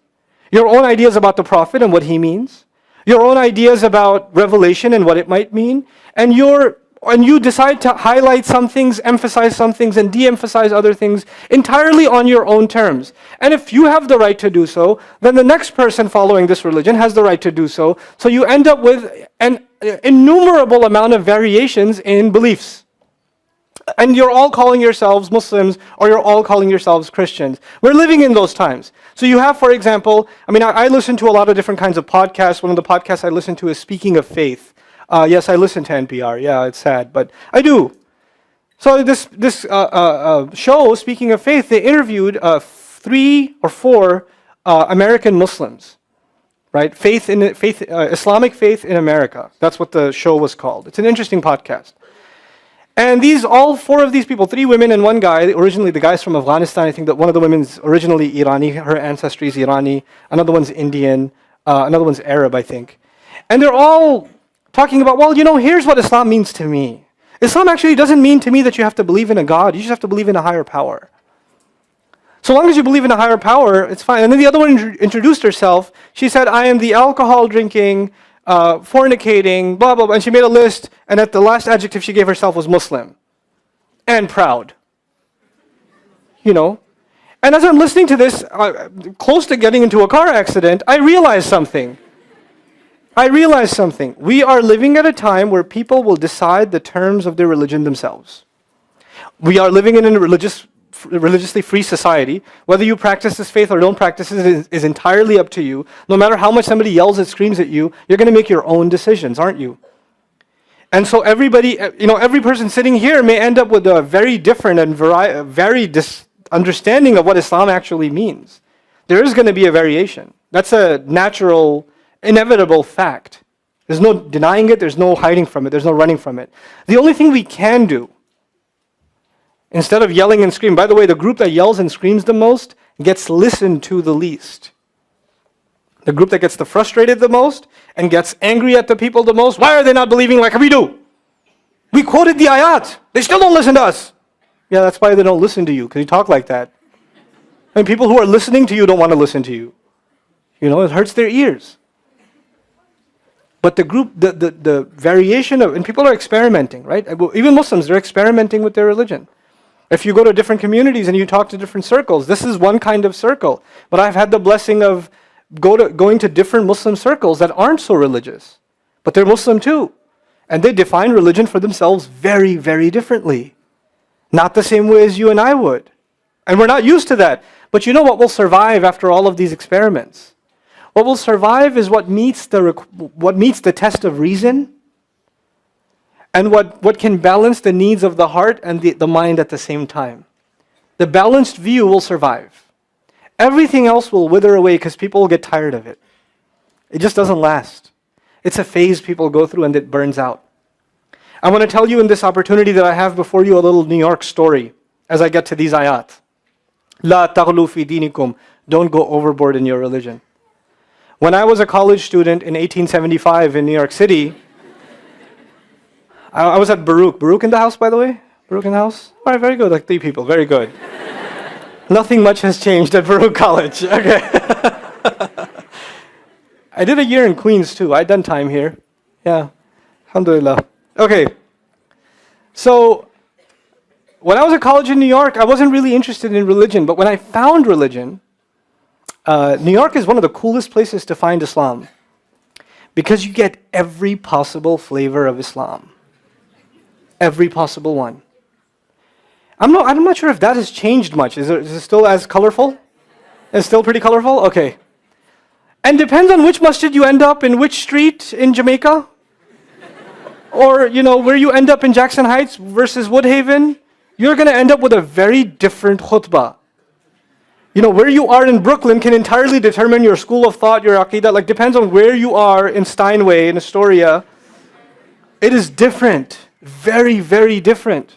Your own ideas about the Prophet and what he means. Your own ideas about revelation and what it might mean. And you decide to highlight some things, emphasize some things, and de-emphasize other things entirely on your own terms. And if you have the right to do so, then the next person following this religion has the right to do so. So you end up with an innumerable amount of variations in beliefs. And you're all calling yourselves Muslims, or you're all calling yourselves Christians. We're living in those times. So you have, for example, I listen to a lot of different kinds of podcasts. One of the podcasts I listen to is Speaking of Faith. Yes, I listen to NPR. Yeah, it's sad, but I do. So this show, Speaking of Faith, they interviewed 3 or 4 American Muslims, right? Islamic faith in America. That's what the show was called. It's an interesting podcast. And all 4 of these people, 3 women and 1 guy, originally the guy's from Afghanistan. I think that one of the women's originally Irani, her ancestry is Irani. Another one's Indian. Another one's Arab, I think. And they're all talking about, here's what Islam means to me. Islam actually doesn't mean to me that you have to believe in a God. You just have to believe in a higher power. So long as you believe in a higher power, it's fine. And then the other one introduced herself. She said, I am the alcohol drinking, fornicating, blah, blah, blah. And she made a list. And at the last adjective she gave herself was Muslim. And proud. You know? And as I'm listening to this, close to getting into a car accident, I realized something. We are living at a time where people will decide the terms of their religion themselves. We are living in a religiously free society. Whether you practice this faith or don't practice it is entirely up to you. No matter how much somebody yells and screams at you, you're going to make your own decisions, aren't you? And so everybody, every person sitting here may end up with a very different and very understanding of what Islam actually means. There is going to be a variation. That's a natural, inevitable fact. There's no denying it, there's no hiding from it, there's no running from it. The only thing we can do, instead of yelling and screaming, by the way, the group that yells and screams the most gets listened to the least. The group that gets the frustrated the most and gets angry at the people the most, why are they not believing like we do? We quoted the ayat, they still don't listen to us. Yeah, that's why they don't listen to you, because you talk like that. And people who are listening to you don't want to listen to you. It hurts their ears. But the group, the variation of, and people are experimenting, right? Even Muslims, they're experimenting with their religion. If you go to different communities and you talk to different circles, this is one kind of circle. But I've had the blessing of going to different Muslim circles that aren't so religious. But they're Muslim too. And they define religion for themselves very, very differently. Not the same way as you and I would. And we're not used to that. But you know what will survive after all of these experiments? What will survive is what meets the test of reason, and what can balance the needs of the heart and the mind at the same time. The balanced view will survive. Everything else will wither away because people will get tired of it. It just doesn't last. It's a phase people go through and it burns out. I want to tell you in this opportunity that I have before you a little New York story as I get to these ayat. La taghlu fi dinikum. Don't go overboard in your religion. When I was a college student in 1875 in New York City, I was at Baruch. Baruch in the house, by the way? Baruch in the house? All right, very good. Like 3 people. Very good. Nothing much has changed at Baruch College. Okay. I did a year in Queens too. I'd done time here. Yeah. Alhamdulillah. Okay. So, when I was at college in New York, I wasn't really interested in religion. But when I found religion, New York is one of the coolest places to find Islam. Because you get every possible flavor of Islam. Every possible one. I'm not sure if that has changed much. Is it still as colorful? It's still pretty colorful? Okay. And depends on which masjid you end up in which street in Jamaica. Or, where you end up in Jackson Heights versus Woodhaven. You're going to end up with a very different khutbah. Where you are in Brooklyn can entirely determine your school of thought, your aqidah. Like, depends on where you are in Steinway, in Astoria. It is different. Very, very different.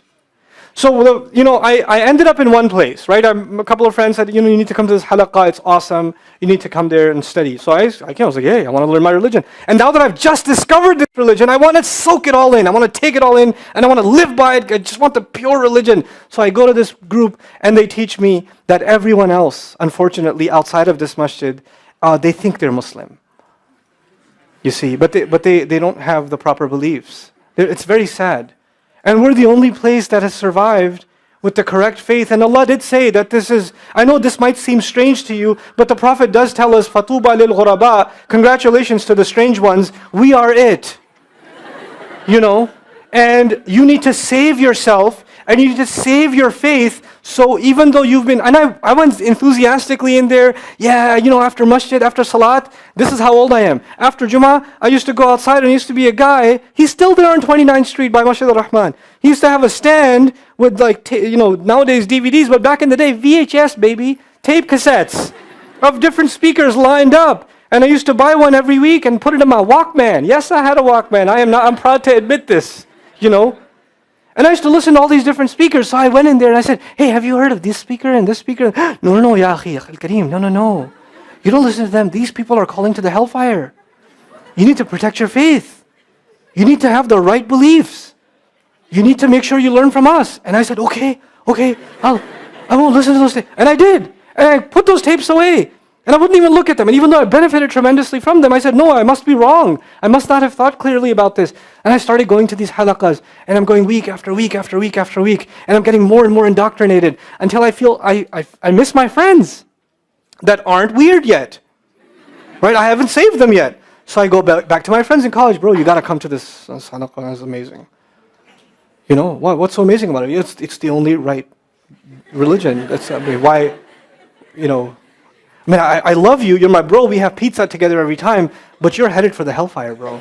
So, I ended up in one place, right? A couple of friends said, you need to come to this halaqah, it's awesome. You need to come there and study. So I was like, hey, I want to learn my religion. And now that I've just discovered this religion, I want to soak it all in. I want to take it all in, and I want to live by it. I just want the pure religion. So I go to this group, and they teach me that everyone else, unfortunately, outside of this masjid, they think they're Muslim. You see, but they don't have the proper beliefs. It's very sad. And we're the only place that has survived with the correct faith. And Allah did say that I know this might seem strange to you, but the Prophet does tell us, فَطُوبَى لِلْغُرَبَاء, congratulations to the strange ones, we are it. And you need to save yourself, and you need to save your faith. So even though you've been, and I went enthusiastically in there, after masjid, after salat, this is how old I am. After Jummah, I used to go outside, and I used to be a guy, he's still there on 29th Street by Masjid al-Rahman. He used to have a stand with nowadays DVDs, but back in the day, VHS baby, tape cassettes of different speakers lined up. And I used to buy one every week and put it in my Walkman. Yes, I had a Walkman. I'm proud to admit this, And I used to listen to all these different speakers, so I went in there and I said, hey, have you heard of this speaker and this speaker? No, ya akhi, al-kareem, no. You don't listen to them. These people are calling to the hellfire. You need to protect your faith. You need to have the right beliefs. you need to make sure you learn from us. And I said, okay, I won't listen to those tapes. And I did. And I put those tapes away. And I wouldn't even look at them. And even though I benefited tremendously from them, I said, no, I must be wrong. I must not have thought clearly about this. And I started going to these halaqas. And I'm going week after week after week after week. And I'm getting more and more indoctrinated until I feel I miss my friends that aren't weird yet. Right? I haven't saved them yet. So I go back to my friends in college. Bro, you got to come to this halaqa. It's amazing. You know, what's so amazing about it? It's the only right religion. Why, you know, I mean, I love you. You're my bro. We have pizza together every time, but you're headed for the hellfire, bro.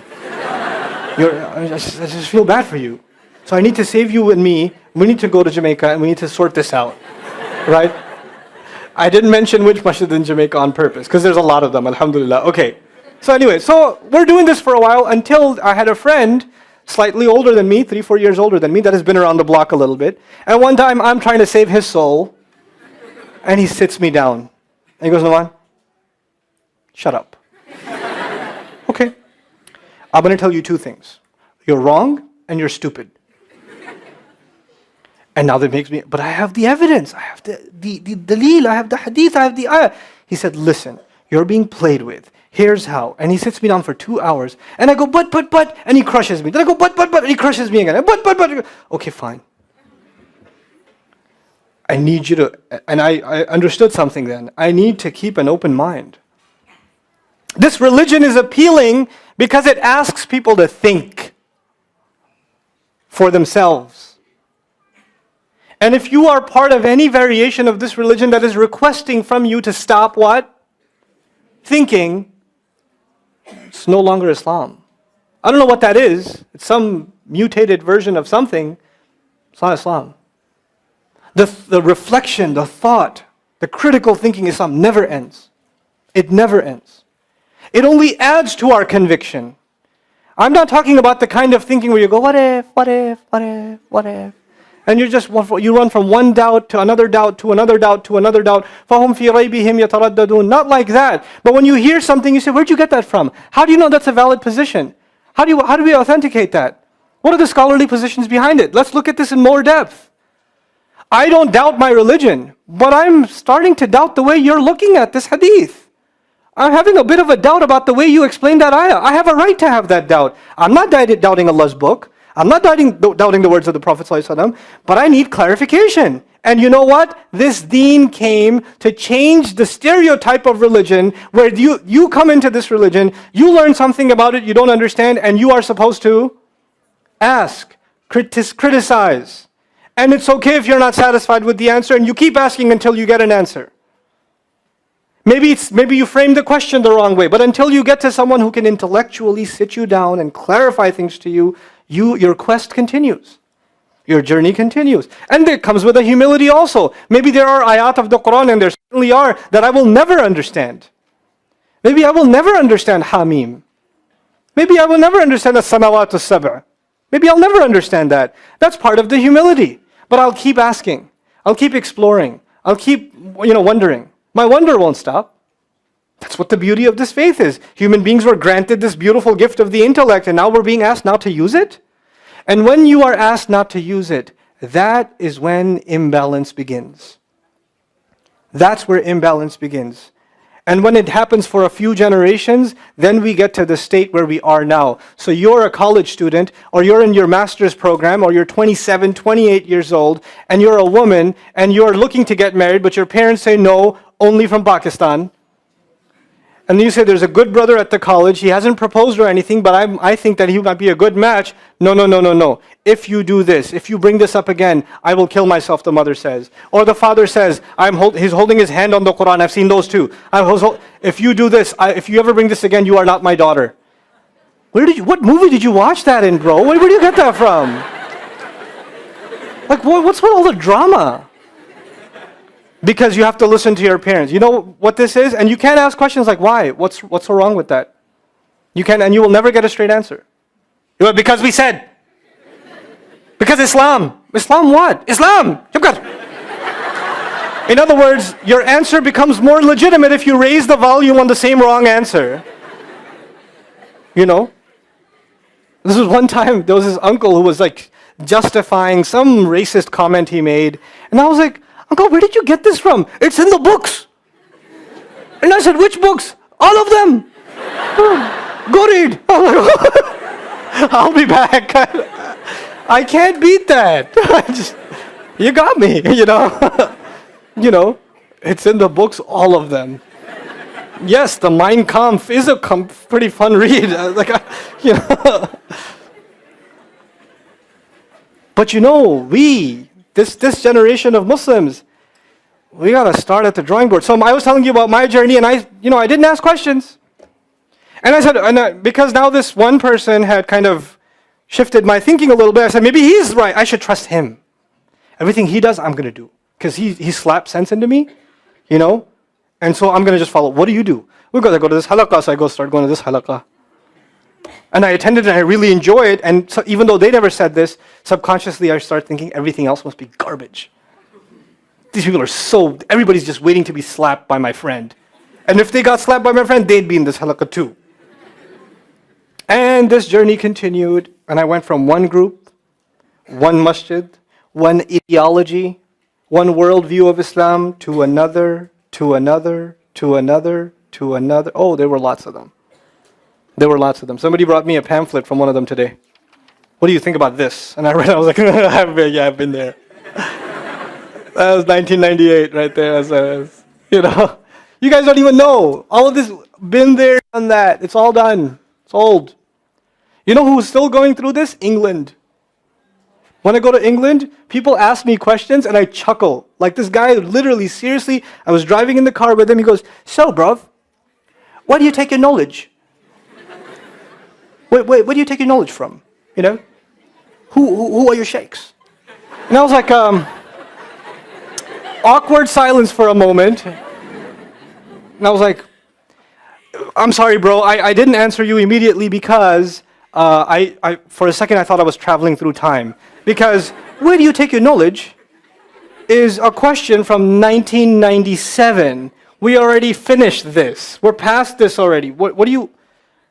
I just feel bad for you. So I need to save you and me. We need to go to Jamaica and we need to sort this out, right? I didn't mention which masjid in Jamaica on purpose because there's a lot of them, alhamdulillah. Okay. So anyway, so we're doing this for a while until I had a friend slightly older than me, 3-4 years older than me, that has been around the block a little bit. And one time I'm trying to save his soul, and he sits me down. And he goes, Nouman, shut up. Okay. I'm going to tell you 2 things. You're wrong, and you're stupid. And now that makes me, but I have the evidence. I have the dalil, I have the hadith, I have the ayah. He said, listen, you're being played with. Here's how. And he sits me down for 2 hours. And I go, but, and he crushes me. Then I go, but, and he crushes me again. But. Okay, fine. I need you to, and I understood something then. I need to keep an open mind. This religion is appealing because it asks people to think for themselves. And if you are part of any variation of this religion that is requesting from you to stop what? Thinking, it's no longer Islam. I don't know what that is. It's some mutated version of something. It's not Islam. The reflection, the thought, the critical thinking Islam never ends. It never ends. It only adds to our conviction. I'm not talking about the kind of thinking where you go, what if? And you run from one doubt to another doubt to another doubt to another doubt. فَهُمْ فِي رَيْبِهِمْ يَتَرَدَّدُونَ. Not like that. But when you hear something, you say, where'd you get that from? How do you know that's a valid position? How do we authenticate that? What are the scholarly positions behind it? Let's look at this in more depth. I don't doubt my religion, but I'm starting to doubt the way you're looking at this hadith. I'm having a bit of a doubt about the way you explained that ayah. I have a right to have that doubt. I'm not doubting Allah's book. I'm not doubting the words of the Prophet ﷺ, but I need clarification. And you know what? This deen came to change the stereotype of religion where you come into this religion, you learn something about it you don't understand, and you are supposed to ask, criticize. And it's okay if you're not satisfied with the answer and you keep asking until you get an answer. Maybe you framed the question the wrong way, but until you get to someone who can intellectually sit you down and clarify things to you, your quest continues. Your journey continues. And it comes with a humility also. Maybe there are ayat of the Quran, and there certainly are, that I will never understand. Maybe I will never understand Hamim. Maybe I will never understand the Samawat al-Sab'. Maybe I'll never understand that. That's part of the humility. But I'll keep asking. I'll keep exploring. I'll keep, wondering. My wonder won't stop. That's what the beauty of this faith is. Human beings were granted this beautiful gift of the intellect, and now we're being asked not to use it. And when you are asked not to use it, that is when imbalance begins. That's where imbalance begins. And when it happens for a few generations, then we get to the state where we are now. So you're a college student, or you're in your master's program, or you're 27, 28 years old, and you're a woman, and you're looking to get married, but your parents say no, only from Pakistan. And you say, there's a good brother at the college, he hasn't proposed or anything, but I think that he might be a good match. No. If you do this, if you bring this up again, I will kill myself, the mother says. Or the father says, he's holding his hand on the Quran, I've seen those too. If you do this, if you ever bring this again, you are not my daughter. What movie did you watch that in, bro? Where do you get that from? Like, what's with all the drama? Because you have to listen to your parents. You know what this is? And you can't ask questions like, why? What's so wrong with that? You can, and you will never get a straight answer. Because we said. Because Islam. Islam what? Islam! In other words, your answer becomes more legitimate if you raise the volume on the same wrong answer. This was one time, there was this uncle who was like justifying some racist comment he made. And I was like, Uncle, where did you get this from? It's in the books. And I said, which books? All of them. Go read. I'll be back. I can't beat that. You got me, it's in the books, all of them. Yes, the Mein Kampf is a pretty fun read. But this generation of Muslims, we gotta start at the drawing board. So I was telling you about my journey, and I didn't ask questions. And I said, because now this one person had kind of shifted my thinking a little bit, I said, maybe he's right, I should trust him. Everything he does, I'm gonna do. Because he slapped sense into me, and so I'm gonna just follow. What do you do? We're gonna go to this halaqah, so I start going to this halaqah. And I attended and I really enjoy it, and so even though they never said this, subconsciously I start thinking everything else must be garbage. These people are everybody's just waiting to be slapped by my friend. And if they got slapped by my friend, they'd be in this halaqah too. And this journey continued, and I went from one group, one masjid, one ideology, one worldview of Islam to another, to another, to another, to another. Oh, there were lots of them. Somebody brought me a pamphlet from one of them today. What do you think about this? And I read it, I was like, I've been there. That was 1998 right there. You guys don't even know. All of this, been there, done that. It's all done. It's old. You know who's still going through this? England. When I go to England, people ask me questions and I chuckle. Like this guy, literally, seriously, I was driving in the car with him. He goes, so, bruv, where do you take your knowledge? Where do you take your knowledge from? Who are your sheikhs? And I was like, awkward silence for a moment. And I was like, I'm sorry, bro, I didn't answer you immediately because for a second I thought I was traveling through time. Because where do you take your knowledge is a question from 1997. We already finished this. We're past this already.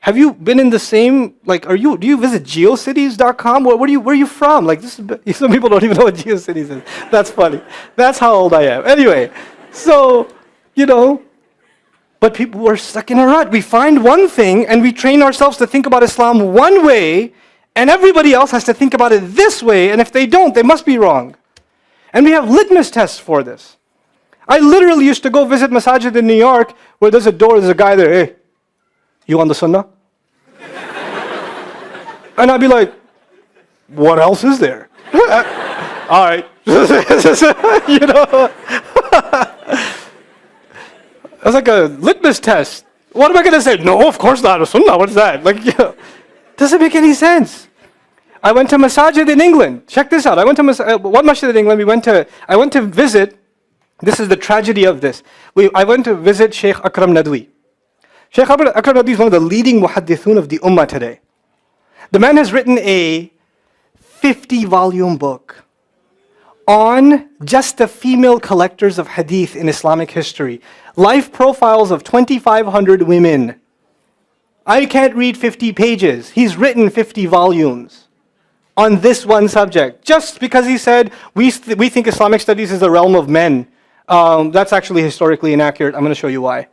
Have you been in the same, do you visit geocities.com? Where are you from? Some people don't even know what GeoCities is. That's funny. That's how old I am. Anyway, so, but people were stuck in a rut. We find one thing and we train ourselves to think about Islam one way, and everybody else has to think about it this way, and if they don't, they must be wrong. And we have litmus tests for this. I literally used to go visit masajid in New York where there's a guy there, hey, you on the sunnah? And I'd be like, what else is there? All right. It's like a litmus test. What am I going to say? No, of course not. Sunnah, what is that? Doesn't make any sense. I went to masajid in England. Check this out. I went to one masjid in England. I went to visit. This is the tragedy of this. I went to visit Sheikh Akram Nadwi. Sheikh Akram Nadwi is one of the leading muhaddithun of the ummah today. The man has written a 50-volume book on just the female collectors of hadith in Islamic history. Life profiles of 2,500 women. I can't read 50 pages. He's written 50 volumes on this one subject. Just because he said, we think Islamic studies is the realm of men. That's actually historically inaccurate. I'm going to show you why.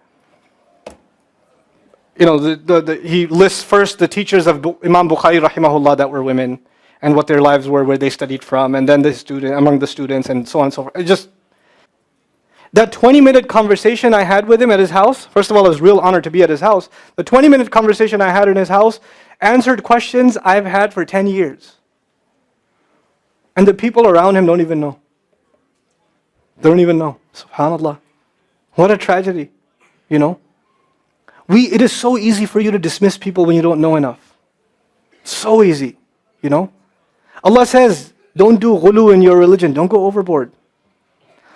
He lists first the teachers of Imam Bukhari rahimahullah that were women, and what their lives were, where they studied from, and then among the students, and so on and so forth. That 20-minute conversation I had with him at his house, first of all, it was a real honor to be at his house. The 20-minute conversation I had in his house answered questions I've had for 10 years. And the people around him don't even know. They don't even know. SubhanAllah. What a tragedy, It is so easy for you to dismiss people when you don't know enough. So easy, Allah says, don't do ghulu in your religion. Don't go overboard.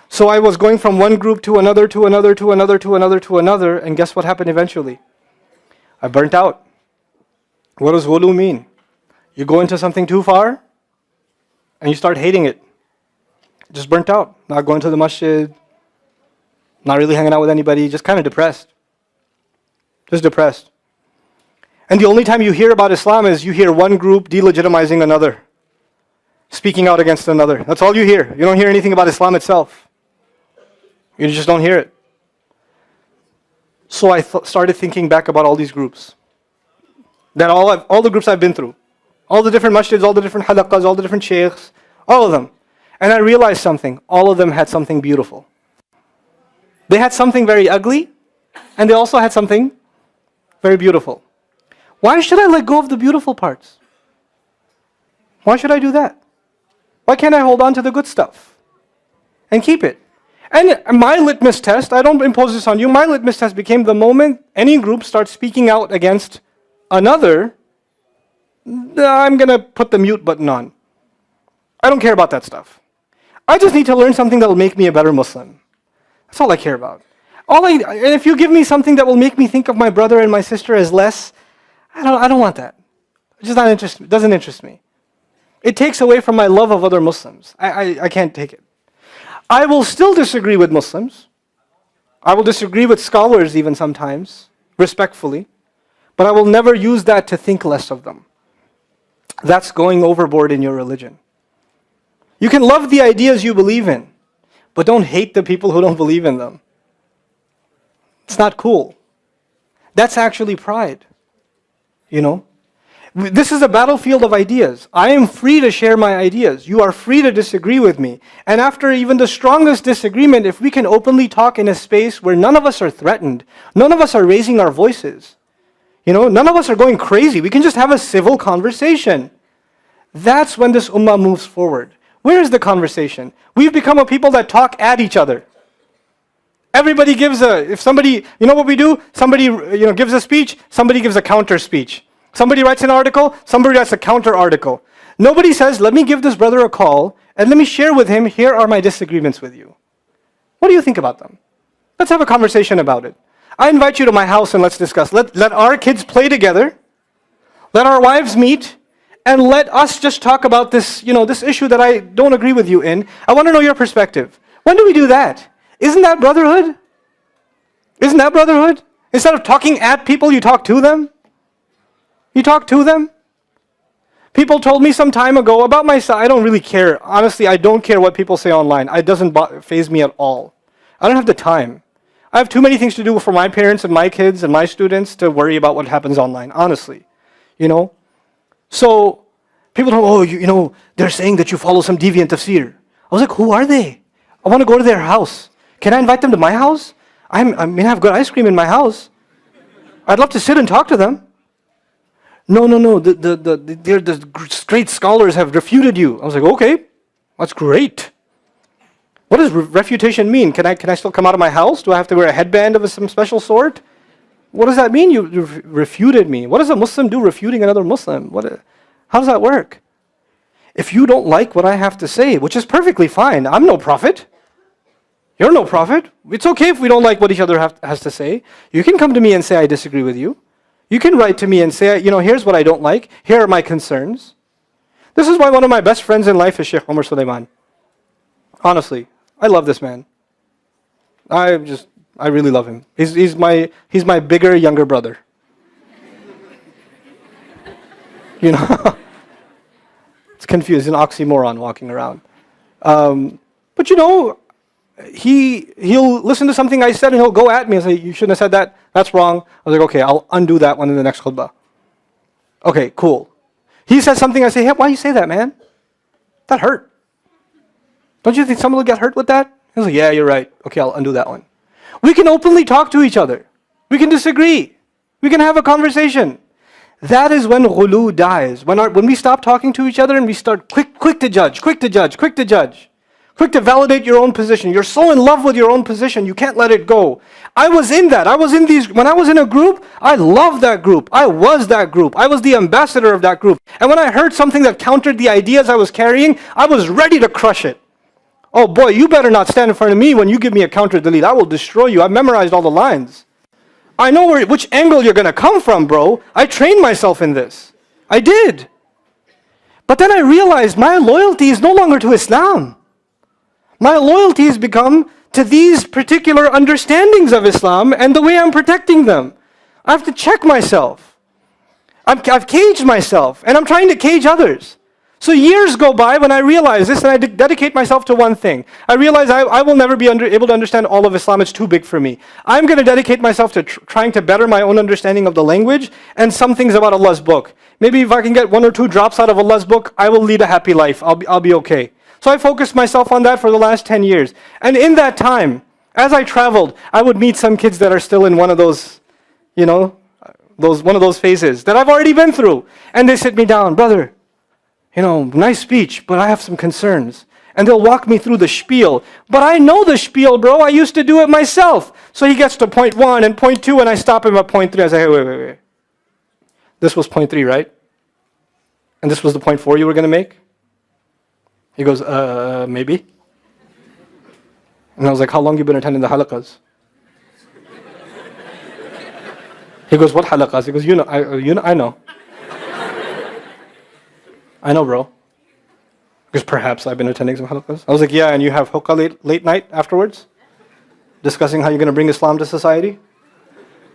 So I was going from one group to another, to another, to another, to another, to another, and guess what happened eventually? I burnt out. What does ghulu mean? You go into something too far, and you start hating it. Just burnt out. Not going to the masjid, not really hanging out with anybody, just kind of depressed. Just depressed. And the only time you hear about Islam is you hear one group delegitimizing another. speaking out against another. That's all you hear. You don't hear anything about Islam itself. You just don't hear it. So I started thinking back about all these groups. That all the groups I've been through. All the different masjids, all the different halaqas, all the different shaykhs, all of them. And I realized something. All of them had something beautiful. They had something very ugly, and they also had something very beautiful. Why should I let go of the beautiful parts? Why should I do that? Why can't I hold on to the good stuff and keep it? And my litmus test, I don't impose this on you, my litmus test became the moment any group starts speaking out against another, I'm going to put the mute button on. I don't care about that stuff. I just need to learn something that will make me a better Muslim. That's all I care about. And if you give me something that will make me think of my brother and my sister as less, I don't want that. It's just not interesting. It doesn't interest me. It takes away from my love of other Muslims. I can't take it. I will still disagree with Muslims. I will disagree with scholars even sometimes, respectfully. But I will never use that to think less of them. That's going overboard in your religion. You can love the ideas you believe in, but don't hate the people who don't believe in them. It's not cool. That's actually pride. You know? This is a battlefield of ideas. I am free to share my ideas. You are free to disagree with me. And after even the strongest disagreement, if we can openly talk in a space where none of us are threatened, none of us are raising our voices, you know, none of us are going crazy. We can just have a civil conversation. That's when this ummah moves forward. Where is the conversation? We've become a people that talk at each other. Everybody gives if somebody, you know what we do? Somebody, gives a speech, somebody gives a counter speech. Somebody writes an article, somebody writes a counter article. Nobody says, let me give this brother a call and let me share with him, here are my disagreements with you. What do you think about them? Let's have a conversation about it. I invite you to my house and let's discuss. Let our kids play together. Let our wives meet. And let us just talk about this, this issue that I don't agree with you in. I want to know your perspective. When do we do that? Isn't that brotherhood? Isn't that brotherhood? Instead of talking at people, you talk to them. You talk to them. People told me some time ago about myself. I don't really care. Honestly, I don't care what people say online. It doesn't faze me at all. I don't have the time. I have too many things to do for my parents and my kids and my students to worry about what happens online, honestly. So, people don't, they're saying that you follow some deviant tafsir. I was like, who are they? I want to go to their house. Can I invite them to my house? I have good ice cream in my house. I'd love to sit and talk to them. No, the great scholars have refuted you. I was like, okay, that's great. What does refutation mean? Can I still come out of my house? Do I have to wear a headband of some special sort? What does that mean? You refuted me. What does a Muslim do refuting another Muslim? How does that work? If you don't like what I have to say, which is perfectly fine, I'm no prophet. You're no prophet. It's okay if we don't like what each other has to say. You can come to me and say, I disagree with you. You can write to me and say, here's what I don't like. Here are my concerns. This is why one of my best friends in life is Sheikh Omar Sulaiman. Honestly, I love this man. I really love him. He's my bigger, younger brother. It's confused, an oxymoron walking around. But he'll listen to something I said and he'll go at me and say, you shouldn't have said that. That's wrong. I was like, okay, I'll undo that one in the next khutbah. Okay, cool. He says something, I say, hey, why you say that, man? That hurt. Don't you think someone will get hurt with that? He's like, yeah, you're right. Okay, I'll undo that one. We can openly talk to each other. We can disagree. We can have a conversation. That is when ghulu dies. When we stop talking to each other and we start quick to judge, quick to validate your own position. You're so in love with your own position, you can't let it go. I was in that. When I was in a group, I loved that group. I was that group. I was the ambassador of that group. And when I heard something that countered the ideas I was carrying, I was ready to crush it. Oh boy, you better not stand in front of me when you give me a counter delete. I will destroy you. I've memorized all the lines. I know which angle you're going to come from, bro. I trained myself in this. I did. But then I realized my loyalty is no longer to Islam. My loyalty has become to these particular understandings of Islam and the way I'm protecting them. I have to check myself. I've caged myself and I'm trying to cage others. So years go by when I realize this, and I dedicate myself to one thing. I realize I will never be able to understand all of Islam. It's too big for me. I'm going to dedicate myself to trying to better my own understanding of the language and some things about Allah's book. Maybe if I can get 1 or 2 drops out of Allah's book, I will lead a happy life. I'll be okay. So I focused myself on that for the last 10 years. And in that time, as I traveled, I would meet some kids that are still in one of those, one of those phases that I've already been through. And they sit me down, brother, nice speech, but I have some concerns. And they'll walk me through the spiel. But I know the spiel, bro. I used to do it myself. So he gets to point 1 and point 2, and I stop him at point 3. I say, hey, wait. This was point 3, right? And this was the point 4 you were going to make? He goes, maybe. And I was like, how long you been attending the halaqas? He goes, what halaqas? He goes, I know. I know, bro. Because perhaps I've been attending some halaqas. I was like, yeah, and you have hookah late night afterwards? Discussing how you're going to bring Islam to society?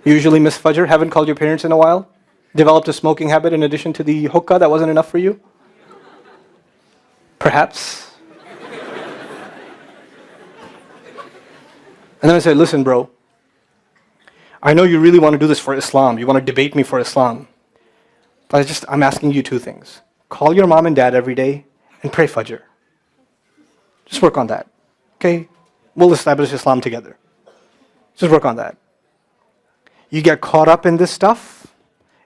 You usually miss Fajr, haven't called your parents in a while? Developed a smoking habit in addition to the hookah that wasn't enough for you? Perhaps. And then I said, listen, bro, I know you really want to do this for Islam. You want to debate me for Islam. But I'm asking you 2 things. Call your mom and dad every day and pray Fajr. Just work on that. Okay? We'll establish Islam together. Just work on that. You get caught up in this stuff,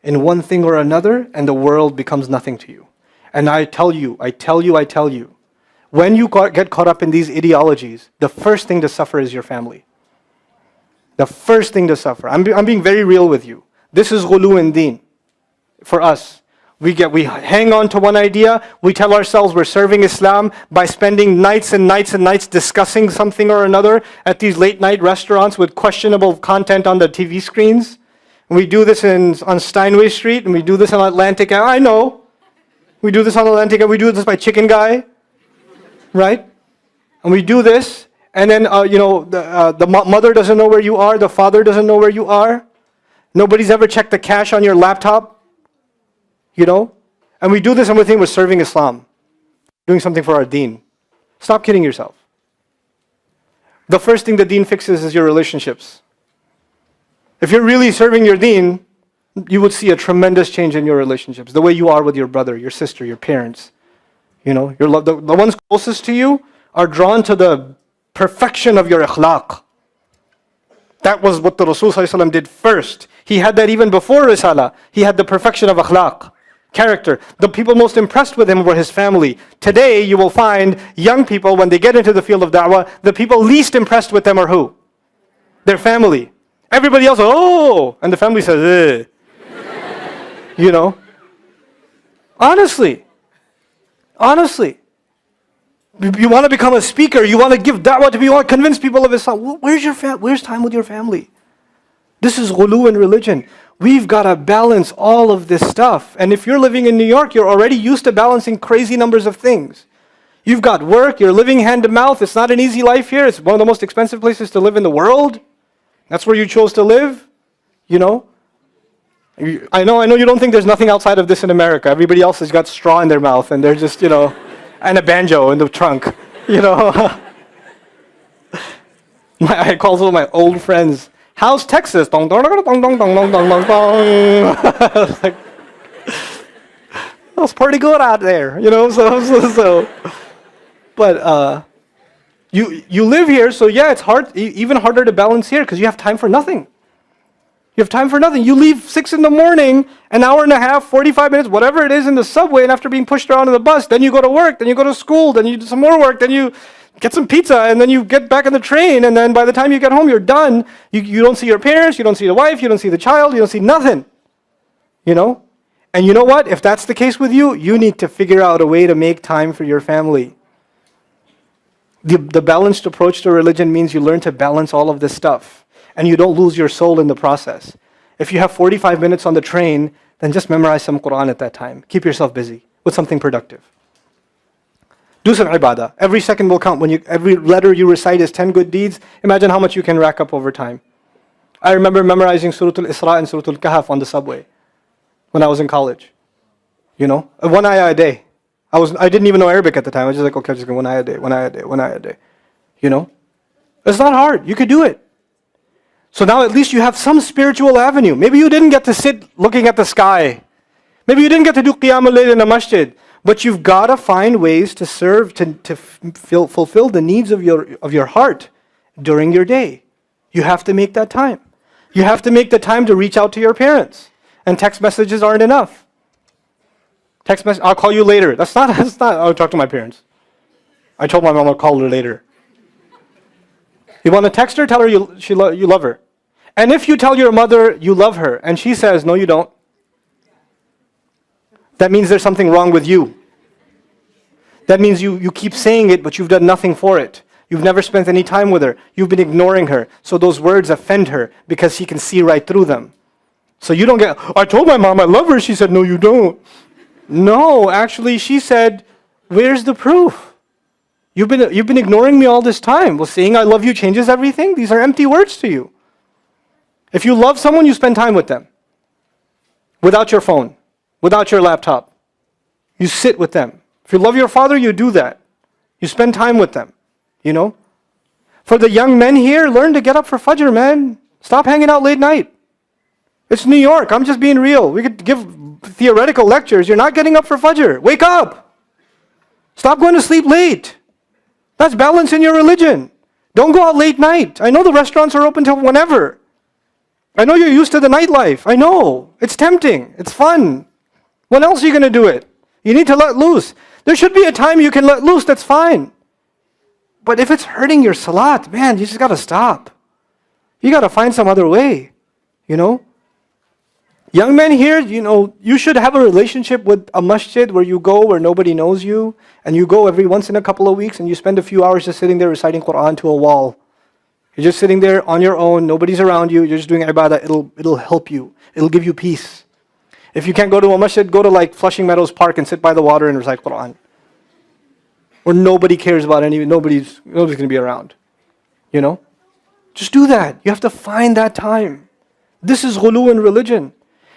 in one thing or another, and the world becomes nothing to you. And I tell you, when you get caught up in these ideologies, the first thing to suffer is your family. The first thing to suffer. I'm being very real with you. This is ghulu in deen. For us. We hang on to one idea, we tell ourselves we're serving Islam by stending nights and nights and nights discussing something or another at these late night restaurants with questionable content on the TV screens. And we do this on Steinway Street, and we do this on Atlantic. I know. We do this on Atlantic, and we do this by Chicken Guy. Right? And we do this, and then, the mother doesn't know where you are, the father doesn't know where you are. Nobody's ever checked the cache on your laptop. And we do this and we think we're serving Islam, doing something for our deen. Stop kidding yourself. The first thing the deen fixes is your relationships. If you're really serving your deen, you would see a tremendous change in your relationships. The way you are with your brother, your sister, your parents. The ones closest to you are drawn to the perfection of your akhlaq. That was what the Rasul ﷺ did first. He had that even before Risala. He had the perfection of akhlaq. Character. The people most impressed with him were his family. Today, you will find young people, when they get into the field of da'wah, the people least impressed with them are who? Their family. Everybody else, oh! And the family says, eh. Honestly. You want to become a speaker, you want to give da'wah to people, you want to convince people of Islam. Where's time with your family? This is ghulu in religion. We've got to balance all of this stuff. And if you're living in New York, you're already used to balancing crazy numbers of things. You've got work, you're living hand to mouth. It's not an easy life here. It's one of the most expensive places to live in the world. That's where you chose to live. I know you don't think there's nothing outside of this in America. Everybody else has got straw in their mouth and they're just, and a banjo in the trunk. I call some of my old friends, how's Texas? Dong, dong, dong, dong, dong, dong, dong, dong, dong. Like, it's pretty good out there, But you live here, so yeah, it's hard, even harder to balance here because you have time for nothing. You have time for nothing. You leave 6 in the morning, an hour and a half, 45 minutes, whatever it is in the subway, and after being pushed around in the bus, then you go to work, then you go to school, then you do some more work, then you get some pizza, and then you get back on the train, and then by the time you get home, you're done. You don't see your parents, you don't see the wife, you don't see the child, you don't see nothing. And you know what? If that's the case with you, you need to figure out a way to make time for your family. The balanced approach to religion means you learn to balance all of this stuff. And you don't lose your soul in the process. If you have 45 minutes on the train, then just memorize some Quran at that time. Keep yourself busy with something productive. Do some ibadah. Every second will count. Every letter you recite is 10 good deeds. Imagine how much you can rack up over time. I remember memorizing Surah Al-Isra and Surah Al-Kahf on the subway when I was in college. 1 ayah a day. I didn't even know Arabic at the time. I was just like, okay, I'm just going one ayah a day, one ayah a day, one ayah a day. You know? It's not hard. You could do it. So now at least you have some spiritual avenue. Maybe you didn't get to sit looking at the sky. Maybe you didn't get to do Qiyamul Layl in a masjid. But you've got to find ways to serve, to fulfill the needs of your heart during your day. You have to make that time. You have to make the time to reach out to your parents. And text messages aren't enough. Text message, I'll call you later. That's not, I'll talk to my parents. I told my mom I'll call her later. You want to text her, tell her you love her. And if you tell your mother you love her, and she says, no you don't, that means there's something wrong with you. That means you keep saying it, but you've done nothing for it. You've never spent any time with her. You've been ignoring her. So those words offend her because she can see right through them. So you don't get, I told my mom I love her. She said, no, you don't. No, actually, she said, where's the proof? You've been ignoring me all this time. Well, saying I love you changes everything? These are empty words to you. If you love someone, you spend time with them. Without your phone. Without your laptop. You sit with them. If you love your father, you do that. You spend time with them. You know? For the young men here, learn to get up for Fajr, man. Stop hanging out late night. It's New York. I'm just being real. We could give theoretical lectures. You're not getting up for Fajr. Wake up. Stop going to sleep late. That's balance in your religion. Don't go out late night. I know the restaurants are open till whenever. I know you're used to the nightlife. I know. It's tempting. It's fun. When else are you going to do it? You need to let loose. There should be a time you can let loose. That's fine. But if it's hurting your salat, man, you just got to stop. You got to find some other way. You know? Young men here, you know, you should have a relationship with a masjid where you go where nobody knows you, and you go every once in a couple of weeks and you spend a few hours just sitting there reciting Quran to a wall. You're just sitting there on your own, nobody's around you, you're just doing ibadah, it'll help you. It'll give you peace. If you can't go to a masjid, go to like Flushing Meadows Park and sit by the water and recite Quran. Where nobody cares about nobody's going to be around. You know? Just do that. You have to find that time. This is ghulu in religion.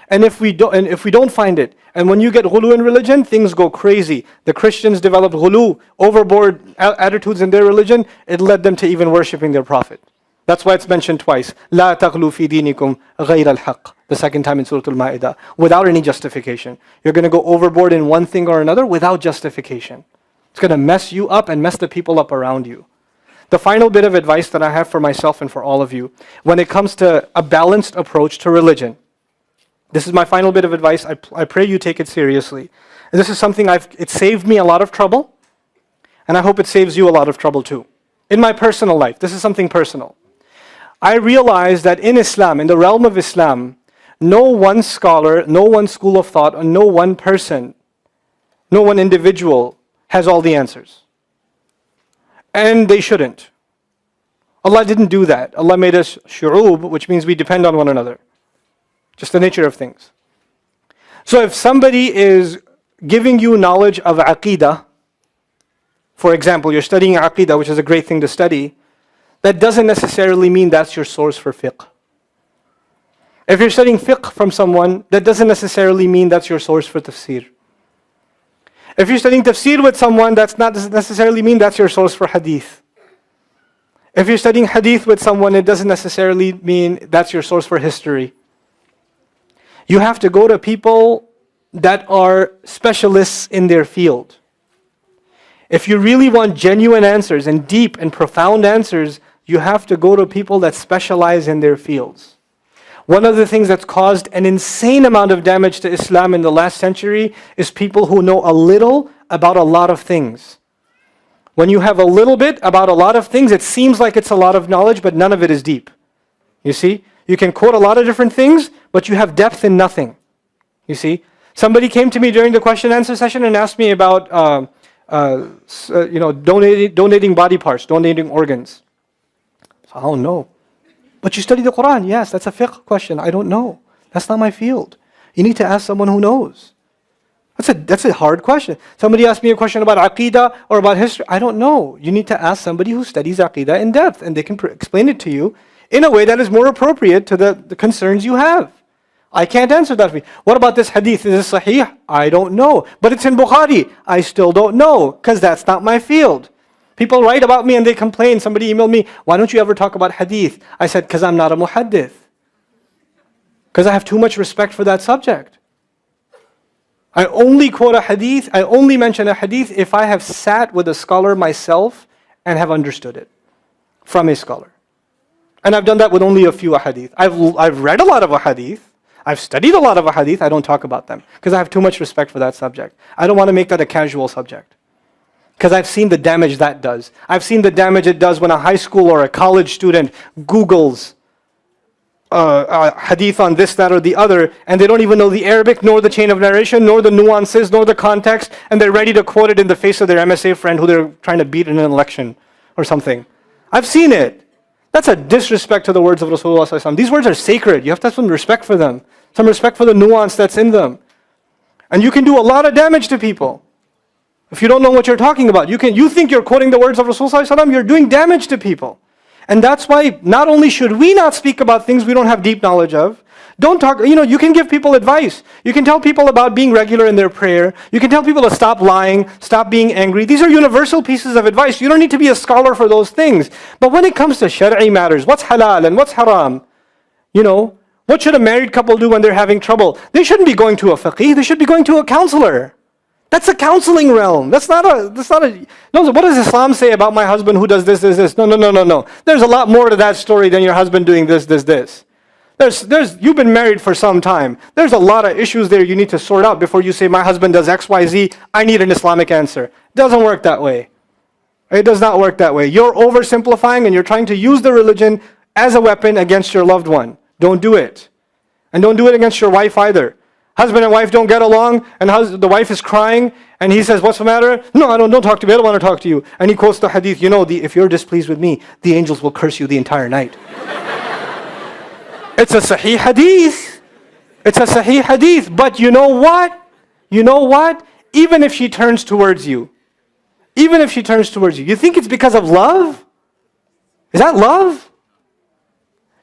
And if we don't find it, and when you get ghulu in religion, things go crazy. The Christians developed ghulu, overboard attitudes in their religion. It led them to even worshipping their prophet. That's why it's mentioned twice. لا تغلوا في دينكم غير الحق. The second time in Surah Al-Ma'idah. Without any justification. You're going to go overboard in one thing or another without justification. It's going to mess you up and mess the people up around you. The final bit of advice that I have for myself and for all of you, when it comes to a balanced approach to religion, this is my final bit of advice. I pray you take it seriously. And this is something it saved me a lot of trouble, and I hope it saves you a lot of trouble too. In my personal life, this is something personal. I realized that in Islam, in the realm of Islam, no one scholar, no one school of thought, and no one person, no one individual has all the answers. And they shouldn't. Allah didn't do that. Allah made us shu'ub, which means we depend on one another. Just the nature of things. So if somebody is giving you knowledge of aqeedah, for example, you're studying aqeedah, which is a great thing to study, that doesn't necessarily mean that's your source for fiqh. If you're studying fiqh from someone, that doesn't necessarily mean that's your source for tafsir. If you're studying tafsir with someone, that doesn't necessarily mean that's your source for hadith. If you're studying hadith with someone, it doesn't necessarily mean that's your source for history. You have to go to people that are specialists in their field. If you really want genuine answers and deep and profound answers, you have to go to people that specialize in their fields. One of the things that's caused an insane amount of damage to Islam in the last century is people who know a little about a lot of things. When you have a little bit about a lot of things, it seems like it's a lot of knowledge, but none of it is deep. You see? You can quote a lot of different things, but you have depth in nothing. You see? Somebody came to me during the question and answer session and asked me about donating body parts, donating organs. So, I don't know. But you study the Quran. Yes, that's a fiqh question. I don't know. That's not my field. You need to ask someone who knows. That's a hard question. Somebody asked me a question about aqeedah or about history. I don't know. You need to ask somebody who studies aqeedah in depth, and they can explain it to you in a way that is more appropriate to the concerns you have. I can't answer that for you. What about this hadith? Is it sahih? I don't know. But it's in Bukhari. I still don't know, because that's not my field. People write about me and they complain. Somebody emailed me, why don't you ever talk about hadith? I said, because I'm not a muhaddith. Because I have too much respect for that subject. I only quote a hadith, I only mention a hadith if I have sat with a scholar myself and have understood it from a scholar. And I've done that with only a few hadith. I've read a lot of hadith. I've studied a lot of hadith. I don't talk about them because I have too much respect for that subject. I don't want to make that a casual subject. Because I've seen the damage that does. I've seen the damage it does when a high school or a college student Googles hadith on this, that, or the other, and they don't even know the Arabic, nor the chain of narration, nor the nuances, nor the context, and they're ready to quote it in the face of their MSA friend who they're trying to beat in an election or something. I've seen it. That's a disrespect to the words of Rasulullah sallallahu alaihi wasallam. These words are sacred. You have to have some respect for them, some respect for the nuance that's in them. And you can do a lot of damage to people if you don't know what you're talking about. You think you're quoting the words of Rasulullah sallallahu alaihi wasallam, you're doing damage to people. And that's why not only should we not speak about things we don't have deep knowledge of, don't talk, you can give people advice. You can tell people about being regular in their prayer. You can tell people to stop lying, stop being angry. These are universal pieces of advice. You don't need to be a scholar for those things. But when it comes to shari'i matters, what's halal and what's haram, what should a married couple do when they're having trouble? They shouldn't be going to a faqih, they should be going to a counselor. That's a counseling realm. That's not a, no, what does Islam say about my husband who does this? No. There's a lot more to that story than your husband doing this. You've been married for some time. There's a lot of issues there you need to sort out before you say, my husband does X, Y, Z, I need an Islamic answer. It doesn't work that way. It does not work that way. You're oversimplifying and you're trying to use the religion as a weapon against your loved one. Don't do it. And don't do it against your wife either. Husband and wife don't get along, and the wife is crying, and he says, what's the matter? No, don't talk to me, I don't want to talk to you. And he quotes the hadith, if you're displeased with me, the angels will curse you the entire night. It's a sahih hadith. It's a sahih hadith. But you know what? Even if she turns towards you, you think it's because of love? Is that love?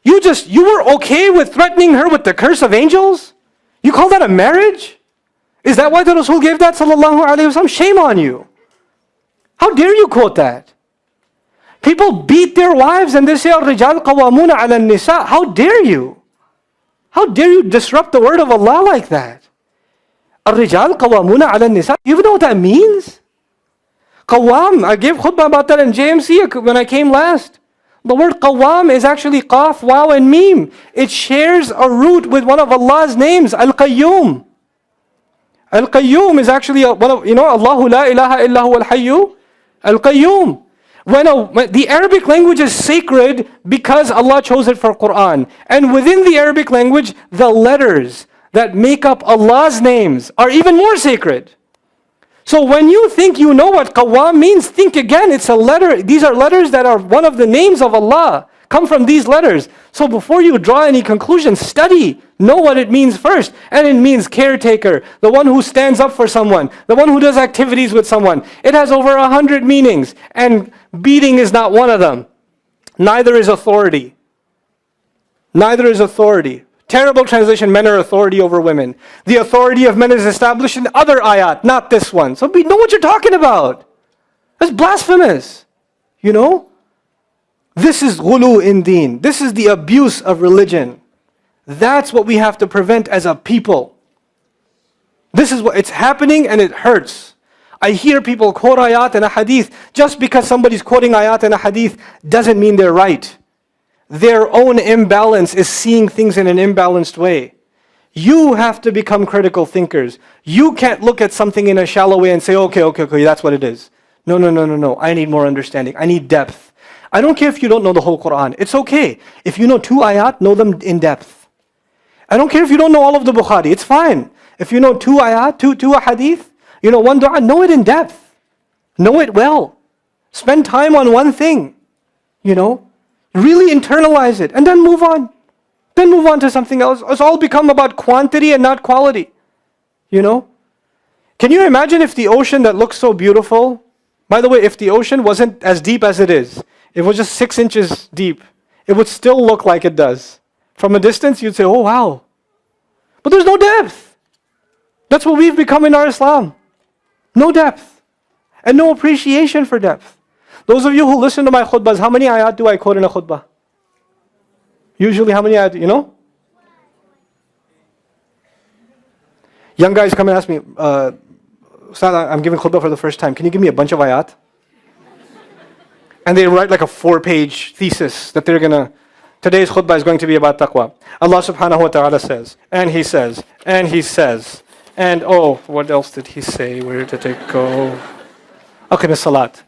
You were okay with threatening her with the curse of angels? You call that a marriage? Is that why the Rasul gave that, sallallahu alaihi wasallam? Shame on you. How dare you quote that? People beat their wives and they say, "Ar-rijal qawwamuna 'ala an-nisa." How dare you? How dare you disrupt the word of Allah like that? Ar-rijal qawwamuna 'ala an-nisa. You even know what that means? Qawwam, I gave khutbah about that in JMC when I came last. The word qawwam is actually qaf, waw, and mim. It shares a root with one of Allah's names, Al-Qayyum. Al-Qayyum is actually one of, Allahu la ilaha illahu al-hayyu, Al-Qayyum. When the Arabic language is sacred because Allah chose it for Quran. And within the Arabic language, the letters that make up Allah's names are even more sacred. So when you think you know what qawwam means, think again, it's a letter. These are letters that are one of the names of Allah, come from these letters. So before you draw any conclusions, study, know what it means first. And it means caretaker, the one who stands up for someone, the one who does activities with someone. It has over 100 meanings, and beating is not one of them. Neither is authority. Terrible translation, men are authority over women. The authority of men is established in other ayat, not this one. So know what you're talking about. That's blasphemous. This is ghulu in deen. This is the abuse of religion. That's what we have to prevent as a people. This is what it's happening, and it hurts. I hear people quote ayat and a hadith. Just because somebody's quoting ayat and a hadith doesn't mean they're right. Their own imbalance is seeing things in an imbalanced way. You have to become critical thinkers. You can't look at something in a shallow way and say, okay, that's what it is. No. I need more understanding. I need depth. I don't care if you don't know the whole Quran. It's okay. If you know 2 ayat, know them in depth. I don't care if you don't know all of the Bukhari. It's fine. If you know 2 ayat, 2 hadith, 1 dua, know it in depth. Know it well. Spend time on one thing. Really internalize it and then move on. Then move on to something else. It's all become about quantity and not quality. Can you imagine if the ocean that looks so beautiful, by the way, if the ocean wasn't as deep as it is, it was just 6 inches deep, it would still look like it does. From a distance, you'd say, oh wow. But there's no depth. That's what we've become in our Islam. No depth. And no appreciation for depth. Those of you who listen to my khutbahs, how many ayat do I quote in a khutbah? Usually how many ayat, you know? Young guys come and ask me, Ustad, I'm giving khutbah for the first time. Can you give me a bunch of ayat? And they write like a 4-page thesis that they're going to, today's khutbah is going to be about taqwa. Allah subhanahu wa ta'ala says, and He says, and He says, and oh, what else did He say? Where did it go? Aqim as-salat.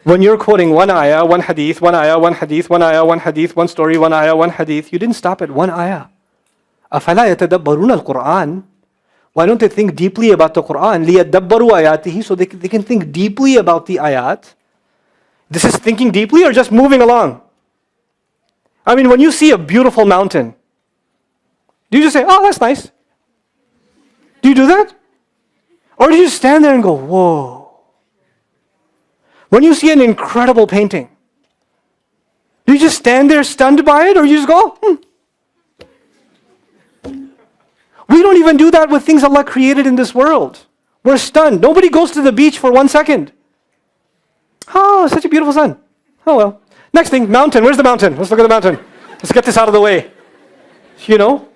When you're quoting one ayah, one hadith, one ayah, one hadith, one ayah, one hadith, one story, one ayah, one hadith, you didn't stop at one ayah. أَفَلَا يَتَدَبَّرُونَ الْقُرْآنَ? Why don't they think deeply about the Qur'an? لِيَدَّبَّرُوا آيَاتِهِ, so they can think deeply about the ayat. This is thinking deeply or just moving along? I mean, when you see a beautiful mountain, do you just say, oh, that's nice? Do you do that? Or do you just stand there and go, whoa? When you see an incredible painting, do you just stand there stunned by it, or you just go, We don't even do that with things Allah created in this world. We're stunned. Nobody goes to the beach for 1 second. Oh, such a beautiful sun. Oh well. Next thing, mountain. Where's the mountain? Let's look at the mountain. Let's get this out of the way. You know,